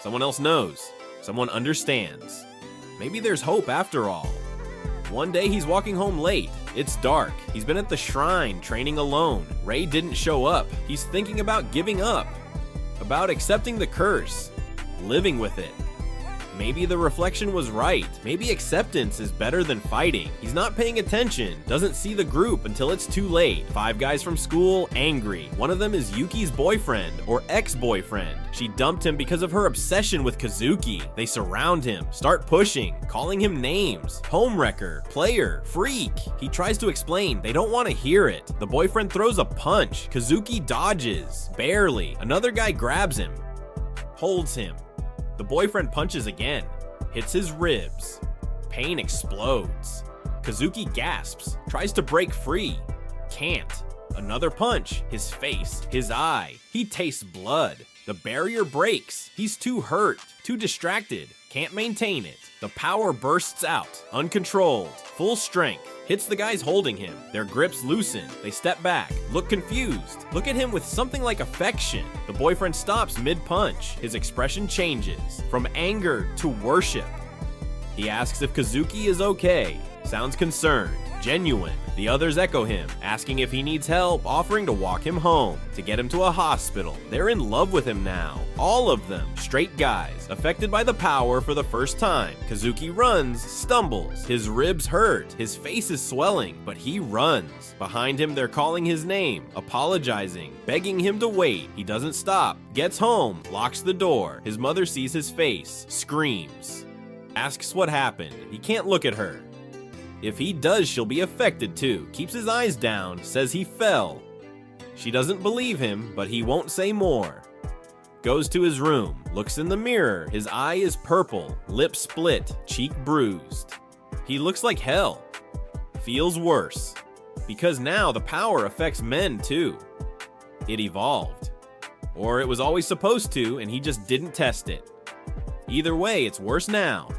Someone else knows. Someone understands. Maybe there's hope after all. One day he's walking home late. It's dark. He's been at the shrine training alone. Rei didn't show up. He's thinking about giving up. About accepting the curse. Living with it. Maybe the reflection was right. Maybe acceptance is better than fighting. He's not paying attention, doesn't see the group until it's too late. 5 guys from school, angry. One of them is Yuki's boyfriend, or ex-boyfriend. She dumped him because of her obsession with Kazuki. They surround him, start pushing, calling him names. Homewrecker, player, freak. He tries to explain, they don't want to hear it. The boyfriend throws a punch. Kazuki dodges, barely. Another guy grabs him, holds him. The boyfriend punches again, hits his ribs. Pain explodes. Kazuki gasps, tries to break free. Can't. Another punch, his face, his eye. He tastes blood. The barrier breaks. He's too hurt, too distracted, can't maintain it. The power bursts out, uncontrolled, full strength. Hits the guys holding him. Their grips loosen. They step back, look confused. Look at him with something like affection. The boyfriend stops mid-punch. His expression changes from anger to worship. He asks if Kazuki is okay. Sounds concerned, genuine. The others echo him, asking if he needs help, offering to walk him home, to get him to a hospital. They're in love with him now. All of them, straight guys, affected by the power for the first time. Kazuki runs, stumbles. His ribs hurt. His face is swelling, but he runs. Behind him, they're calling his name, apologizing, begging him to wait. He doesn't stop. Gets home, locks the door. His mother sees his face, screams. Asks what happened. He can't look at her. If he does, she'll be affected too. Keeps his eyes down, says he fell. She doesn't believe him, but he won't say more. Goes to his room, looks in the mirror, his eye is purple, lip split, cheek bruised. He looks like hell. Feels worse. Because now the power affects men too. It evolved. Or it was always supposed to, and he just didn't test it. Either way, it's worse now.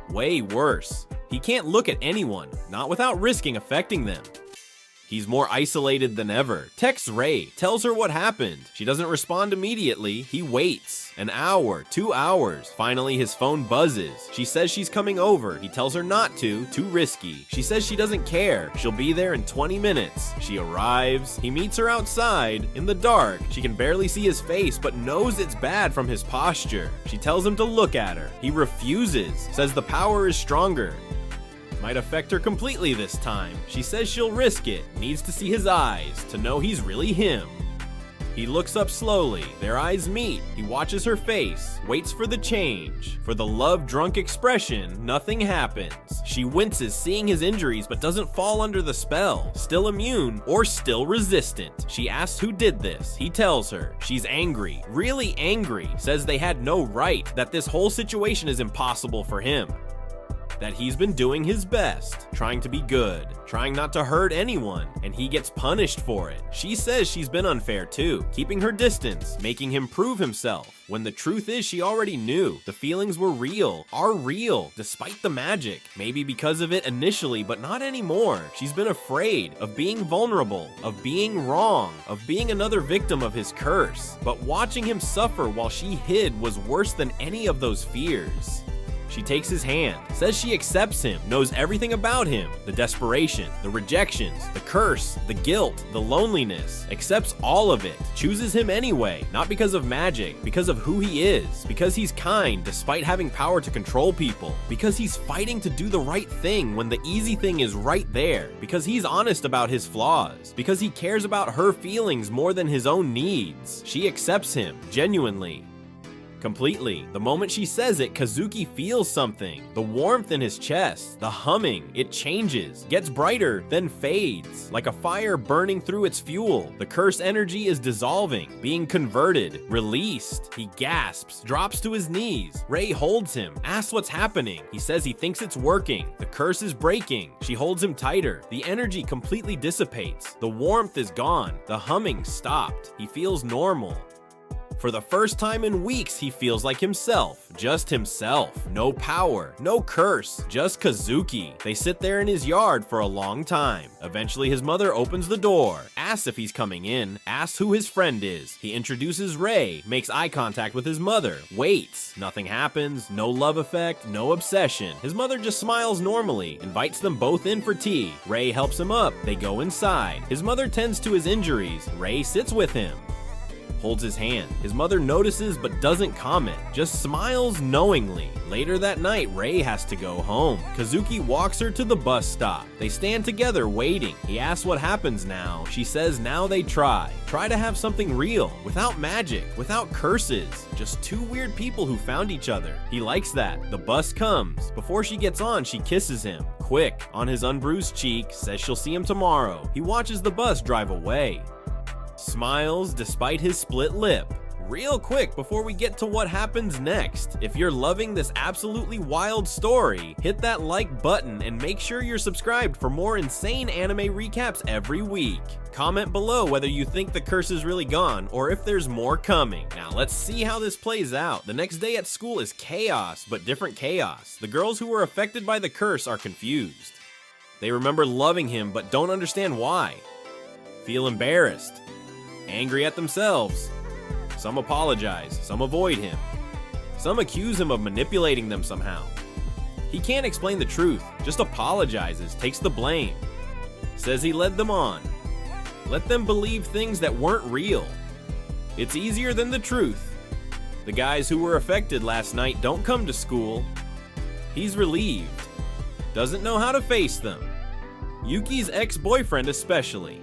Way worse. He can't look at anyone, not without risking affecting them. He's more isolated than ever. Texts Ray, tells her what happened. She doesn't respond immediately. He waits. An hour, 2 hours. Finally, his phone buzzes. She says she's coming over. He tells her not to, too risky. She says she doesn't care. She'll be there in 20 minutes. She arrives. He meets her outside, in the dark. She can barely see his face, but knows it's bad from his posture. She tells him to look at her. He refuses, says the power is stronger. Might affect her completely this time. She says she'll risk it, needs to see his eyes, to know he's really him. He looks up slowly, their eyes meet, he watches her face, waits for the change. For the love-drunk expression, nothing happens. She winces seeing his injuries but doesn't fall under the spell, still immune or still resistant. She asks who did this, he tells her. She's angry, really angry, says they had no right, that this whole situation is impossible for him. That he's been doing his best, trying to be good, trying not to hurt anyone, and he gets punished for it. She says she's been unfair too, keeping her distance, making him prove himself, when the truth is she already knew. The feelings were real, are real, despite the magic. Maybe because of it initially, but not anymore. She's been afraid of being vulnerable, of being wrong, of being another victim of his curse. But watching him suffer while she hid was worse than any of those fears. She takes his hand, says she accepts him, knows everything about him, the desperation, the rejections, the curse, the guilt, the loneliness, accepts all of it, chooses him anyway, not because of magic, because of who he is, because he's kind despite having power to control people, because he's fighting to do the right thing when the easy thing is right there, because he's honest about his flaws, because he cares about her feelings more than his own needs. She accepts him, genuinely. Completely. The moment she says it, Kazuki feels something. The warmth in his chest, the humming, it changes, gets brighter, then fades. Like a fire burning through its fuel. The curse energy is dissolving, being converted, released. He gasps, drops to his knees. Ray holds him, asks what's happening. He says he thinks it's working. The curse is breaking. She holds him tighter. The energy completely dissipates. The warmth is gone. The humming stopped. He feels normal. For the first time in weeks, he feels like himself, just himself. No power, no curse, just Kazuki. They sit there in his yard for a long time. Eventually his mother opens the door, asks if he's coming in, asks who his friend is. He introduces Ray, makes eye contact with his mother, waits. Nothing happens, no love effect, no obsession. His mother just smiles normally, invites them both in for tea. Ray helps him up, they go inside. His mother tends to his injuries. Ray sits with him. Holds his hand. His mother notices but doesn't comment, just smiles knowingly. Later that night, Ray has to go home. Kazuki walks her to the bus stop. They stand together waiting. He asks what happens now. She says now they try to have something real, without magic, without curses. Just two weird people who found each other. He likes that. The bus comes. Before she gets on, she kisses him. Quick, on his unbruised cheek, says she'll see him tomorrow. He watches the bus drive away. Smiles despite his split lip. Real quick before we get to what happens next, if you're loving this absolutely wild story, hit that like button and make sure you're subscribed for more insane anime recaps every week. Comment below whether you think the curse is really gone or if there's more coming. Now let's see how this plays out. The next day at school is chaos, but different chaos. The girls who were affected by the curse are confused. They remember loving him but don't understand why. Feel embarrassed. Angry at themselves. Some apologize, some avoid him. Some accuse him of manipulating them somehow. He can't explain the truth, just apologizes, takes the blame. Says he led them on. Let them believe things that weren't real. It's easier than the truth. The guys who were affected last night don't come to school. He's relieved. Doesn't know how to face them. Yuki's ex-boyfriend especially.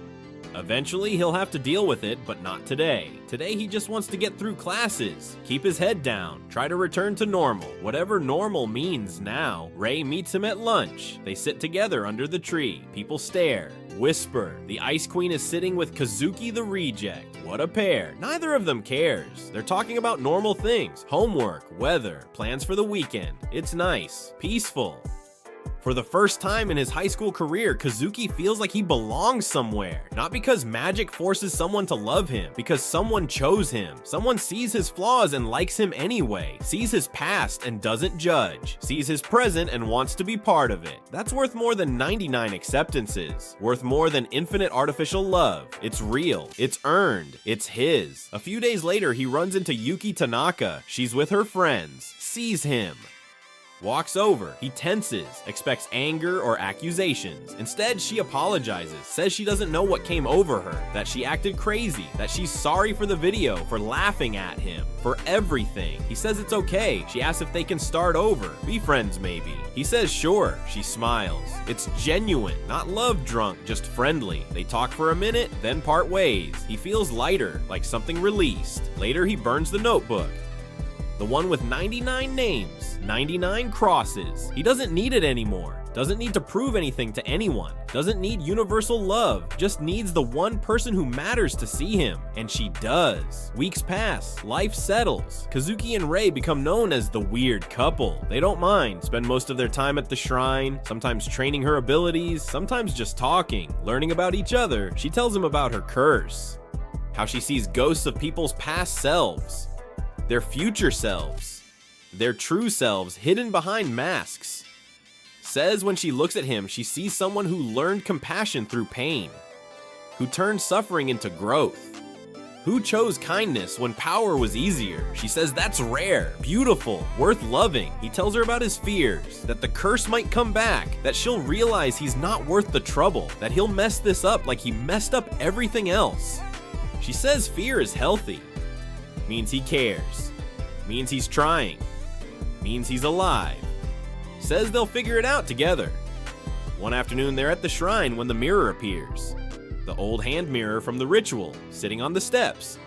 Eventually, he'll have to deal with it, but not today. Today, he just wants to get through classes, keep his head down, try to return to normal, whatever normal means now. Rei meets him at lunch. They sit together under the tree. People stare, whisper. The Ice Queen is sitting with Kazuki the Reject. What a pair. Neither of them cares. They're talking about normal things, homework, weather, plans for the weekend. It's nice, peaceful. For the first time in his high school career, Kazuki feels like he belongs somewhere. Not because magic forces someone to love him, because someone chose him. Someone sees his flaws and likes him anyway, sees his past and doesn't judge, sees his present and wants to be part of it. That's worth more than 99 acceptances, worth more than infinite artificial love. It's real, it's earned, it's his. A few days later, he runs into Yuki Tanaka. She's with her friends, sees him. Walks over, he tenses, expects anger or accusations. Instead, she apologizes, says she doesn't know what came over her, that she acted crazy, that she's sorry for the video, for laughing at him, for everything. He says it's okay. She asks if they can start over, be friends maybe. He says sure. She smiles. It's genuine, not love drunk, just friendly. They talk for a minute, then part ways. He feels lighter, like something released. Later, he burns the notebook. The one with 99 names, 99 crosses. He doesn't need it anymore. Doesn't need to prove anything to anyone. Doesn't need universal love. Just needs the one person who matters to see him. And she does. Weeks pass. Life settles. Kazuki and Rei become known as the weird couple. They don't mind. Spend most of their time at the shrine, sometimes training her abilities, sometimes just talking, learning about each other. She tells him about her curse. How she sees ghosts of people's past selves. Their future selves, their true selves hidden behind masks. Says when she looks at him, she sees someone who learned compassion through pain, who turned suffering into growth, who chose kindness when power was easier. She says that's rare, beautiful, worth loving. He tells her about his fears, that the curse might come back, that she'll realize he's not worth the trouble, that he'll mess this up like he messed up everything else. She says fear is healthy. Means he cares, means he's trying, means he's alive. Says they'll figure it out together. One afternoon they're at the shrine when the mirror appears. The old hand mirror from the ritual, sitting on the steps.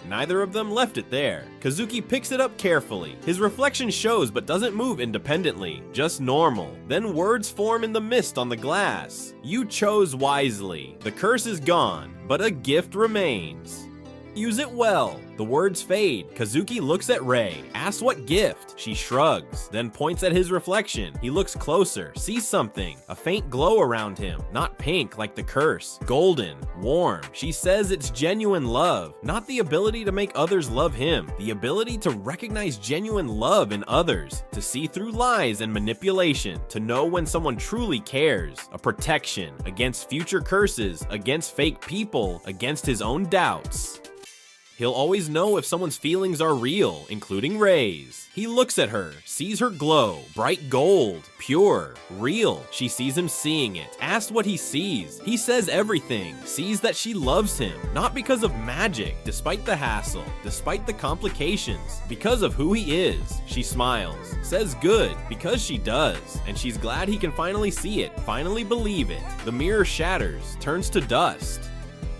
Neither of them left it there. Kazuki picks it up carefully. His reflection shows but doesn't move independently, just normal. Then words form in the mist on the glass. You chose wisely. The curse is gone, but a gift remains. Use it well. The words fade. Kazuki looks at Rei, asks what gift. She shrugs, then points at his reflection. He looks closer, sees something, a faint glow around him. Not pink like the curse, golden, warm. She says it's genuine love, not the ability to make others love him, the ability to recognize genuine love in others, to see through lies and manipulation, to know when someone truly cares, a protection against future curses, against fake people, against his own doubts. He'll always know if someone's feelings are real, including Rei's. He looks at her, sees her glow, bright gold, pure, real. She sees him seeing it, asks what he sees. He says everything, sees that she loves him, not because of magic, despite the hassle, despite the complications, because of who he is. She smiles, says good, because she does, and she's glad he can finally see it, finally believe it. The mirror shatters, turns to dust.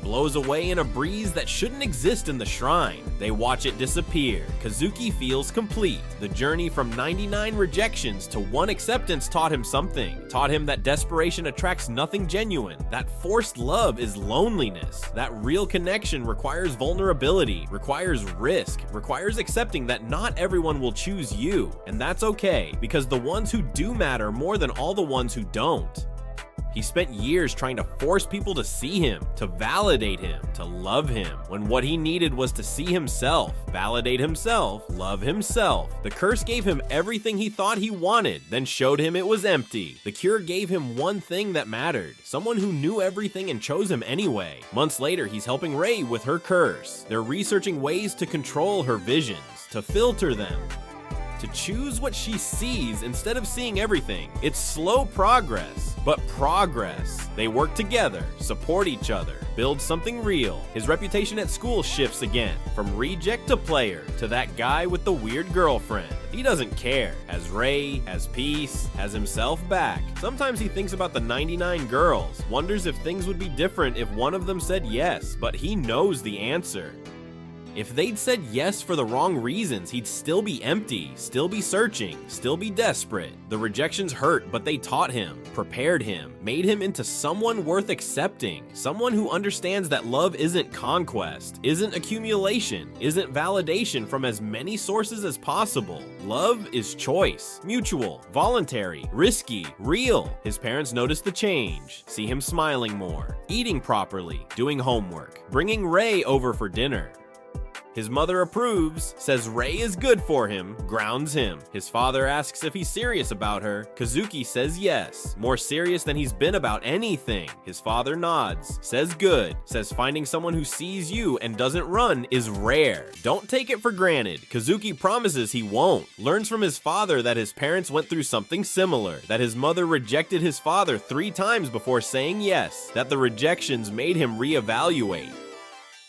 Blows away in a breeze that shouldn't exist in the shrine. They watch it disappear. Kazuki feels complete. The journey from 99 rejections to one acceptance taught him something. Taught him that desperation attracts nothing genuine. That forced love is loneliness. That real connection requires vulnerability, requires risk, requires accepting that not everyone will choose you. And that's okay, because the ones who do matter more than all the ones who don't. He spent years trying to force people to see him, to validate him, to love him, when what he needed was to see himself, validate himself, love himself. The curse gave him everything he thought he wanted, then showed him it was empty. The cure gave him one thing that mattered, someone who knew everything and chose him anyway. Months later, he's helping Rei with her curse. They're researching ways to control her visions, to filter them, to choose what she sees instead of seeing everything. It's slow progress, but progress. They work together, support each other, build something real. His reputation at school shifts again, from reject to player, to that guy with the weird girlfriend. He doesn't care. Has Ray, has peace, has himself back. Sometimes he thinks about the 99 girls, wonders if things would be different if one of them said yes, but he knows the answer. If they'd said yes for the wrong reasons, he'd still be empty, still be searching, still be desperate. The rejections hurt, but they taught him, prepared him, made him into someone worth accepting, someone who understands that love isn't conquest, isn't accumulation, isn't validation from as many sources as possible. Love is choice, mutual, voluntary, risky, real. His parents notice the change, see him smiling more, eating properly, doing homework, bringing Ray over for dinner. His mother approves, says Ray is good for him, grounds him. His father asks if he's serious about her. Kazuki says yes, more serious than he's been about anything. His father nods, says good, says finding someone who sees you and doesn't run is rare. Don't take it for granted. Kazuki promises he won't. Learns from his father that his parents went through something similar, that his mother rejected his father 3 times before saying yes, that the rejections made him reevaluate.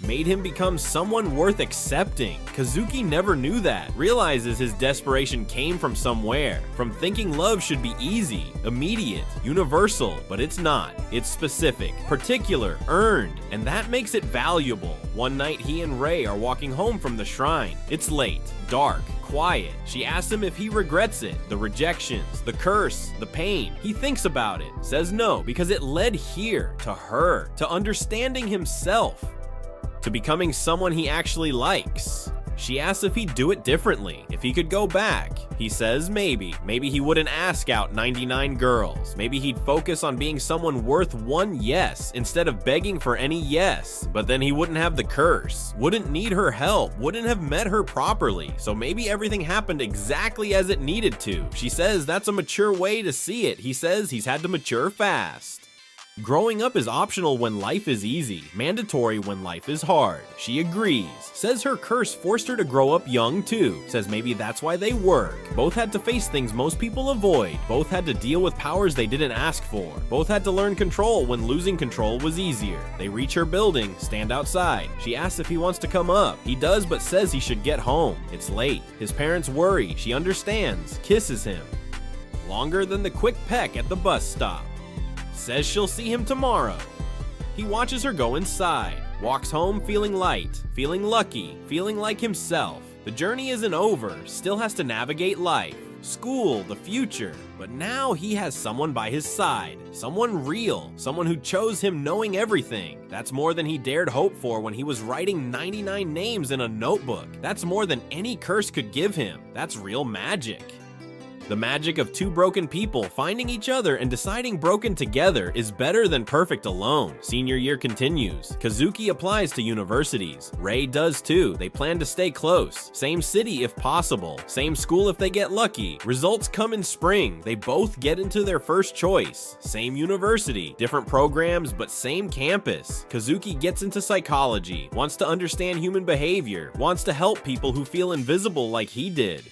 Made him become someone worth accepting. Kazuki never knew that. Realizes his desperation came from somewhere. From thinking love should be easy, immediate, universal, but it's not. It's specific, particular, earned, and that makes it valuable. One night he and Ray are walking home from the shrine. It's late, dark, quiet. She asks him if he regrets it, the rejections, the curse, the pain. He thinks about it, says no, because it led here, to her, to understanding himself, to becoming someone he actually likes. She asks if he'd do it differently, if he could go back. He says maybe. Maybe he wouldn't ask out 99 girls. Maybe he'd focus on being someone worth one yes instead of begging for any yes. But then he wouldn't have the curse, wouldn't need her help, wouldn't have met her properly. So maybe everything happened exactly as it needed to. She says that's a mature way to see it. He says he's had to mature fast. Growing up is optional when life is easy, mandatory when life is hard. She agrees, says her curse forced her to grow up young too, says maybe that's why they work. Both had to face things most people avoid, both had to deal with powers they didn't ask for, both had to learn control when losing control was easier. They reach her building, stand outside. She asks if he wants to come up. He does, but says he should get home. It's late. His parents worry. She understands, kisses him. Longer than the quick peck at the bus stop. Says she'll see him tomorrow. He watches her go inside, walks home feeling light, feeling lucky, feeling like himself. The journey isn't over, still has to navigate life, school, the future. But now he has someone by his side, someone real, someone who chose him knowing everything. That's more than he dared hope for when he was writing 99 names in a notebook. That's more than any curse could give him. That's real magic. The magic of 2 broken people finding each other and deciding broken together is better than perfect alone. Senior year continues. Kazuki applies to universities. Ray does too. They plan to stay close. Same city if possible. Same school if they get lucky. Results come in spring. They both get into their first choice. Same university. Different programs, but same campus. Kazuki gets into psychology. Wants to understand human behavior. Wants to help people who feel invisible like he did.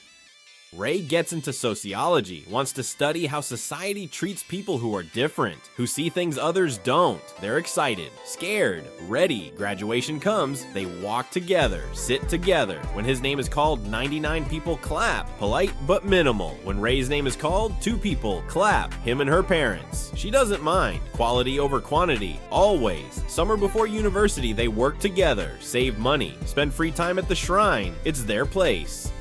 Ray gets into sociology, wants to study how society treats people who are different, who see things others don't. They're excited, scared, ready. Graduation comes, they walk together, sit together. When his name is called, 99 people clap, polite but minimal. When Ray's name is called, 2 people clap, him and her parents. She doesn't mind, quality over quantity, always. Summer before university, they work together, save money, spend free time at the shrine. It's their place.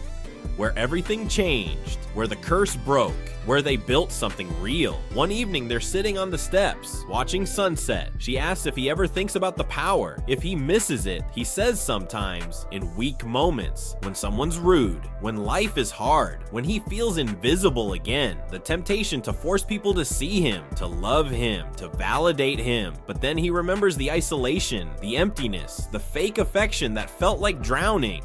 Where everything changed, where the curse broke, where they built something real. One evening, they're sitting on the steps, watching sunset. She asks if he ever thinks about the power. If he misses it, he says sometimes, in weak moments, when someone's rude, when life is hard, when he feels invisible again, the temptation to force people to see him, to love him, to validate him. But then he remembers the isolation, the emptiness, the fake affection that felt like drowning.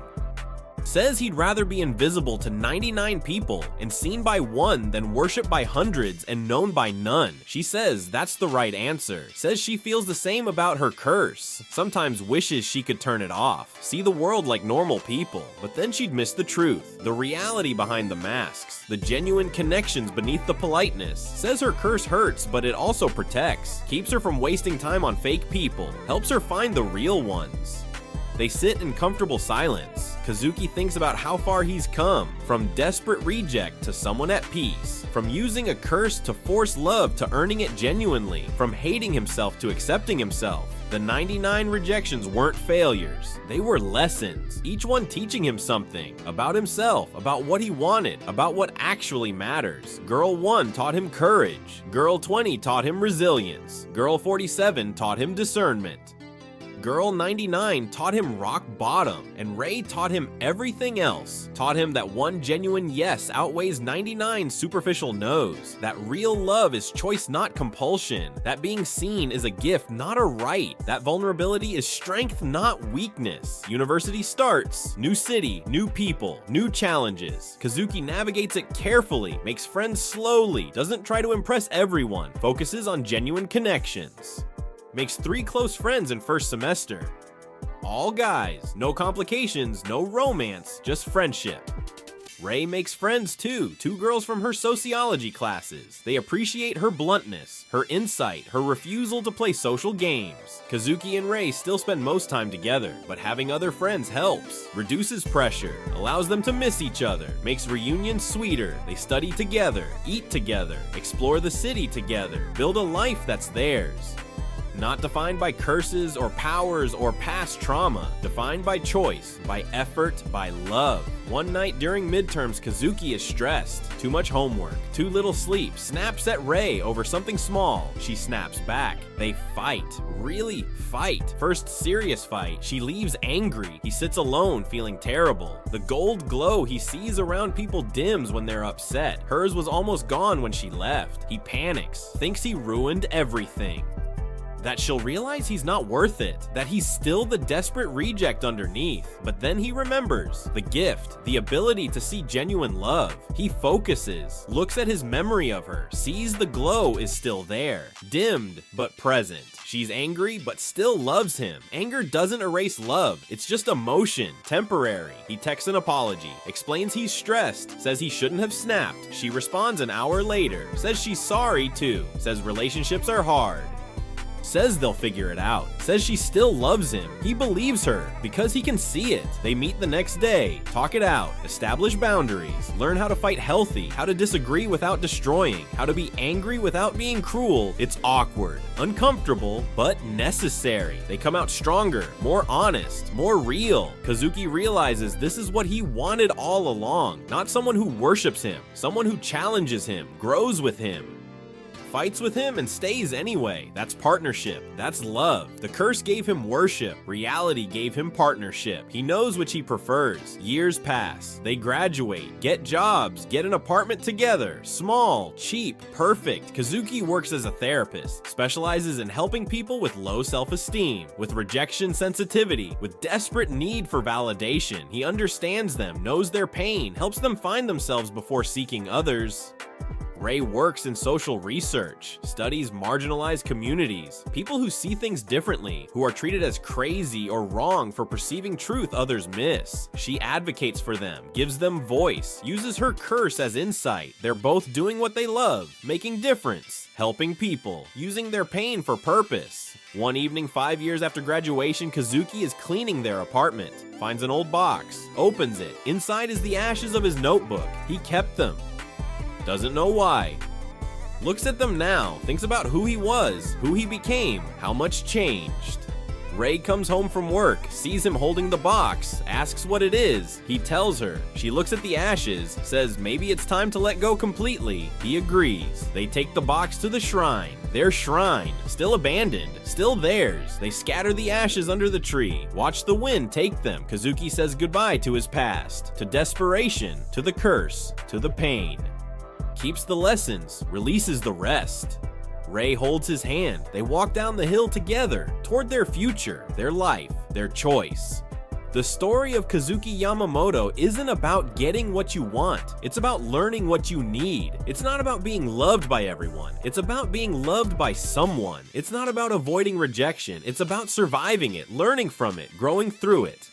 Says he'd rather be invisible to 99 people and seen by one than worshipped by hundreds and known by none. She says that's the right answer. Says she feels the same about her curse. Sometimes wishes she could turn it off, see the world like normal people, but then she'd miss the truth, the reality behind the masks, the genuine connections beneath the politeness. Says her curse hurts, but it also protects, keeps her from wasting time on fake people, helps her find the real ones. They sit in comfortable silence. Kazuki thinks about how far he's come, from desperate reject to someone at peace, from using a curse to force love to earning it genuinely, from hating himself to accepting himself. The 99 rejections weren't failures, they were lessons, each one teaching him something about himself, about what he wanted, about what actually matters. Girl 1 taught him courage, Girl 20 taught him resilience, Girl 47 taught him discernment. Girl 99 taught him rock bottom, and Ray taught him everything else. Taught him that one genuine yes outweighs 99 superficial no's, that real love is choice not compulsion, that being seen is a gift not a right, that vulnerability is strength not weakness. University starts, new city, new people, new challenges. Kazuki navigates it carefully, makes friends slowly, doesn't try to impress everyone, focuses on genuine connections. Makes 3 close friends in first semester. All guys, no complications, no romance, just friendship. Ray makes friends too, 2 girls from her sociology classes. They appreciate her bluntness, her insight, her refusal to play social games. Kazuki and Ray still spend most time together, but having other friends helps, reduces pressure, allows them to miss each other, makes reunions sweeter. They study together, eat together, explore the city together, build a life that's theirs. Not defined by curses or powers or past trauma, defined by choice, by effort, by love. One night during midterms, Kazuki is stressed. Too much homework, too little sleep, snaps at Ray over something small. She snaps back. They fight, really fight. First serious fight, she leaves angry. He sits alone, feeling terrible. The gold glow he sees around people dims when they're upset. Hers was almost gone when she left. He panics, thinks he ruined everything. That she'll realize he's not worth it, that he's still the desperate reject underneath. But then he remembers the gift, the ability to see genuine love. He focuses, looks at his memory of her, sees the glow is still there, dimmed but present. She's angry but still loves him. Anger doesn't erase love, it's just emotion, temporary. He texts an apology, explains he's stressed, says he shouldn't have snapped. She responds an hour later, says she's sorry too, says relationships are hard. Says they'll figure it out, says she still loves him. He believes her because he can see it. They meet the next day, talk it out, establish boundaries, learn how to fight healthy, how to disagree without destroying, how to be angry without being cruel. It's awkward, uncomfortable, but necessary. They come out stronger, more honest, more real. Kazuki realizes this is what he wanted all along, not someone who worships him, someone who challenges him, grows with him, fights with him and stays anyway. That's partnership. That's love. The curse gave him worship. Reality gave him partnership. He knows which he prefers. Years pass. They graduate, get jobs, get an apartment together. Small, cheap, perfect. Kazuki works as a therapist, specializes in helping people with low self-esteem, with rejection sensitivity, with desperate need for validation. He understands them, knows their pain, helps them find themselves before seeking others. Ray works in social research, studies marginalized communities, people who see things differently, who are treated as crazy or wrong for perceiving truth others miss. She advocates for them, gives them voice, uses her curse as insight. They're both doing what they love, making difference, helping people, using their pain for purpose. One evening 5 years after graduation, Kazuki is cleaning their apartment, finds an old box, opens it. Inside is the ashes of his notebook. He kept them. Doesn't know why. Looks at them now, thinks about who he was, who he became, how much changed. Ray comes home from work, sees him holding the box, asks what it is. He tells her. She looks at the ashes, says maybe it's time to let go completely. He agrees. They take the box to the shrine. Their shrine, still abandoned, still theirs. They scatter the ashes under the tree. Watch the wind take them. Kazuki says goodbye to his past, to desperation, to the curse, to the pain. Keeps the lessons, releases the rest. Ray holds his hand. They walk down the hill together, toward their future, their life, their choice. The story of Kazuki Yamamoto isn't about getting what you want, it's about learning what you need. It's not about being loved by everyone, it's about being loved by someone. It's not about avoiding rejection, it's about surviving it, learning from it, growing through it.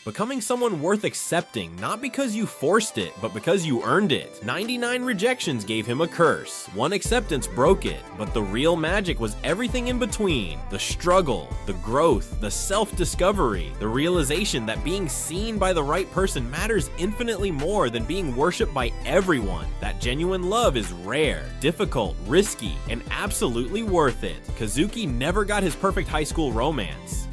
Becoming someone worth accepting, not because you forced it, but because you earned it. 99 rejections gave him a curse. One acceptance broke it, but the real magic was everything in between. The struggle, the growth, the self-discovery, the realization that being seen by the right person matters infinitely more than being worshipped by everyone. That genuine love is rare, difficult, risky, and absolutely worth it. Kazuki never got his perfect high school romance.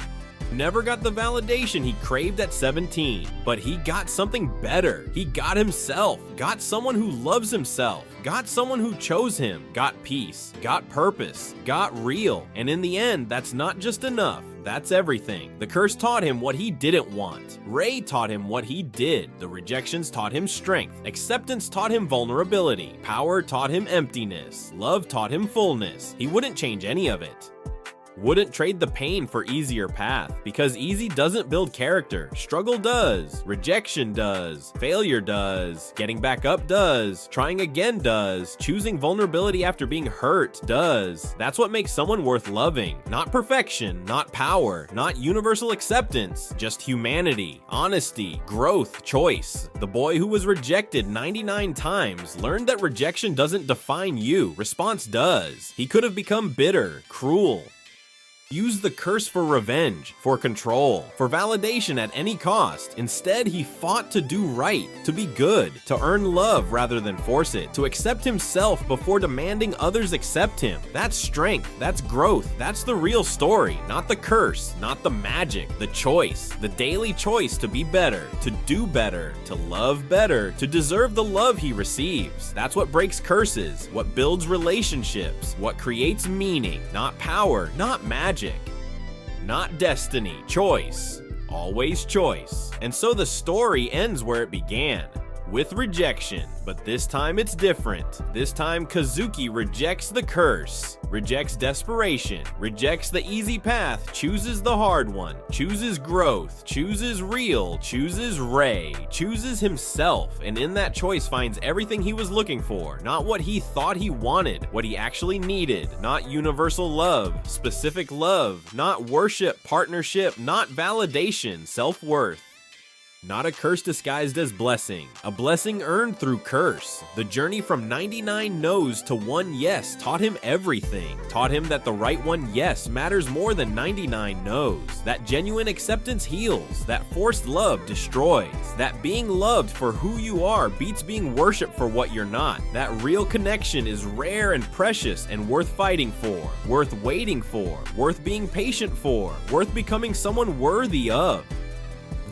Never got the validation he craved at 17, but he got something better. He got himself, got someone who loves himself, got someone who chose him, got peace, got purpose, got real, and in the end, that's not just enough. That's everything. The curse taught him what he didn't want. Ray taught him what he did. The rejections taught him strength. Acceptance taught him vulnerability. Power taught him emptiness. Love taught him fullness. He wouldn't change any of it. Wouldn't trade the pain for easier path, because easy doesn't build character. Struggle does, rejection does, failure does, getting back up does, trying again does, choosing vulnerability after being hurt does. That's what makes someone worth loving. Not perfection, not power, not universal acceptance, just humanity, honesty, growth, choice. The boy who was rejected 99 times learned that rejection doesn't define you, response does. He could have become bitter, cruel, used the curse for revenge, for control, for validation at any cost. Instead, he fought to do right, to be good, to earn love rather than force it, to accept himself before demanding others accept him. That's strength, that's growth, that's the real story, not the curse, not the magic, the choice, the daily choice to be better, to do better, to love better, to deserve the love he receives. That's what breaks curses, what builds relationships, what creates meaning, not power, not magic. Not destiny, choice. Always choice. And so the story ends where it began, with rejection. But this time it's different. This time Kazuki rejects the curse, rejects desperation, rejects the easy path, chooses the hard one, chooses growth, chooses real, chooses Ray, chooses himself, and in that choice finds everything he was looking for. Not what he thought he wanted, what he actually needed. Not universal love, specific love, not worship, partnership, not validation, self-worth. Not a curse disguised as blessing, a blessing earned through curse. The journey from 99 no's to one yes taught him everything. Taught him that the right one yes matters more than 99 no's. That genuine acceptance heals, that forced love destroys, that being loved for who you are beats being worshipped for what you're not. That real connection is rare and precious and worth fighting for, worth waiting for, worth being patient for, worth becoming someone worthy of.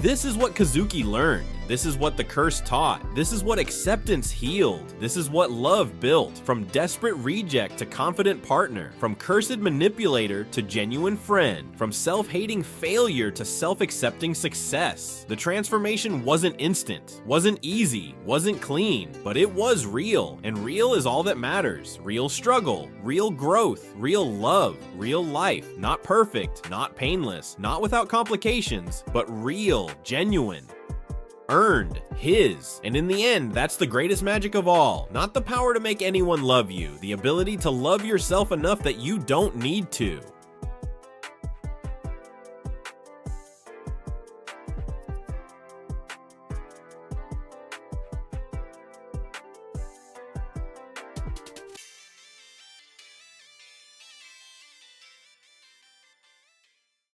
This is what Kazuki learned. This is what the curse taught. This is what acceptance healed. This is what love built. From desperate reject to confident partner. From cursed manipulator to genuine friend. From self-hating failure to self-accepting success. The transformation wasn't instant, wasn't easy, wasn't clean, but it was real. And real is all that matters. Real struggle, real growth, real love, real life. Not perfect, not painless, not without complications, but real, genuine. Earned, his. And in the end, that's the greatest magic of all. Not the power to make anyone love you, the ability to love yourself enough that you don't need to.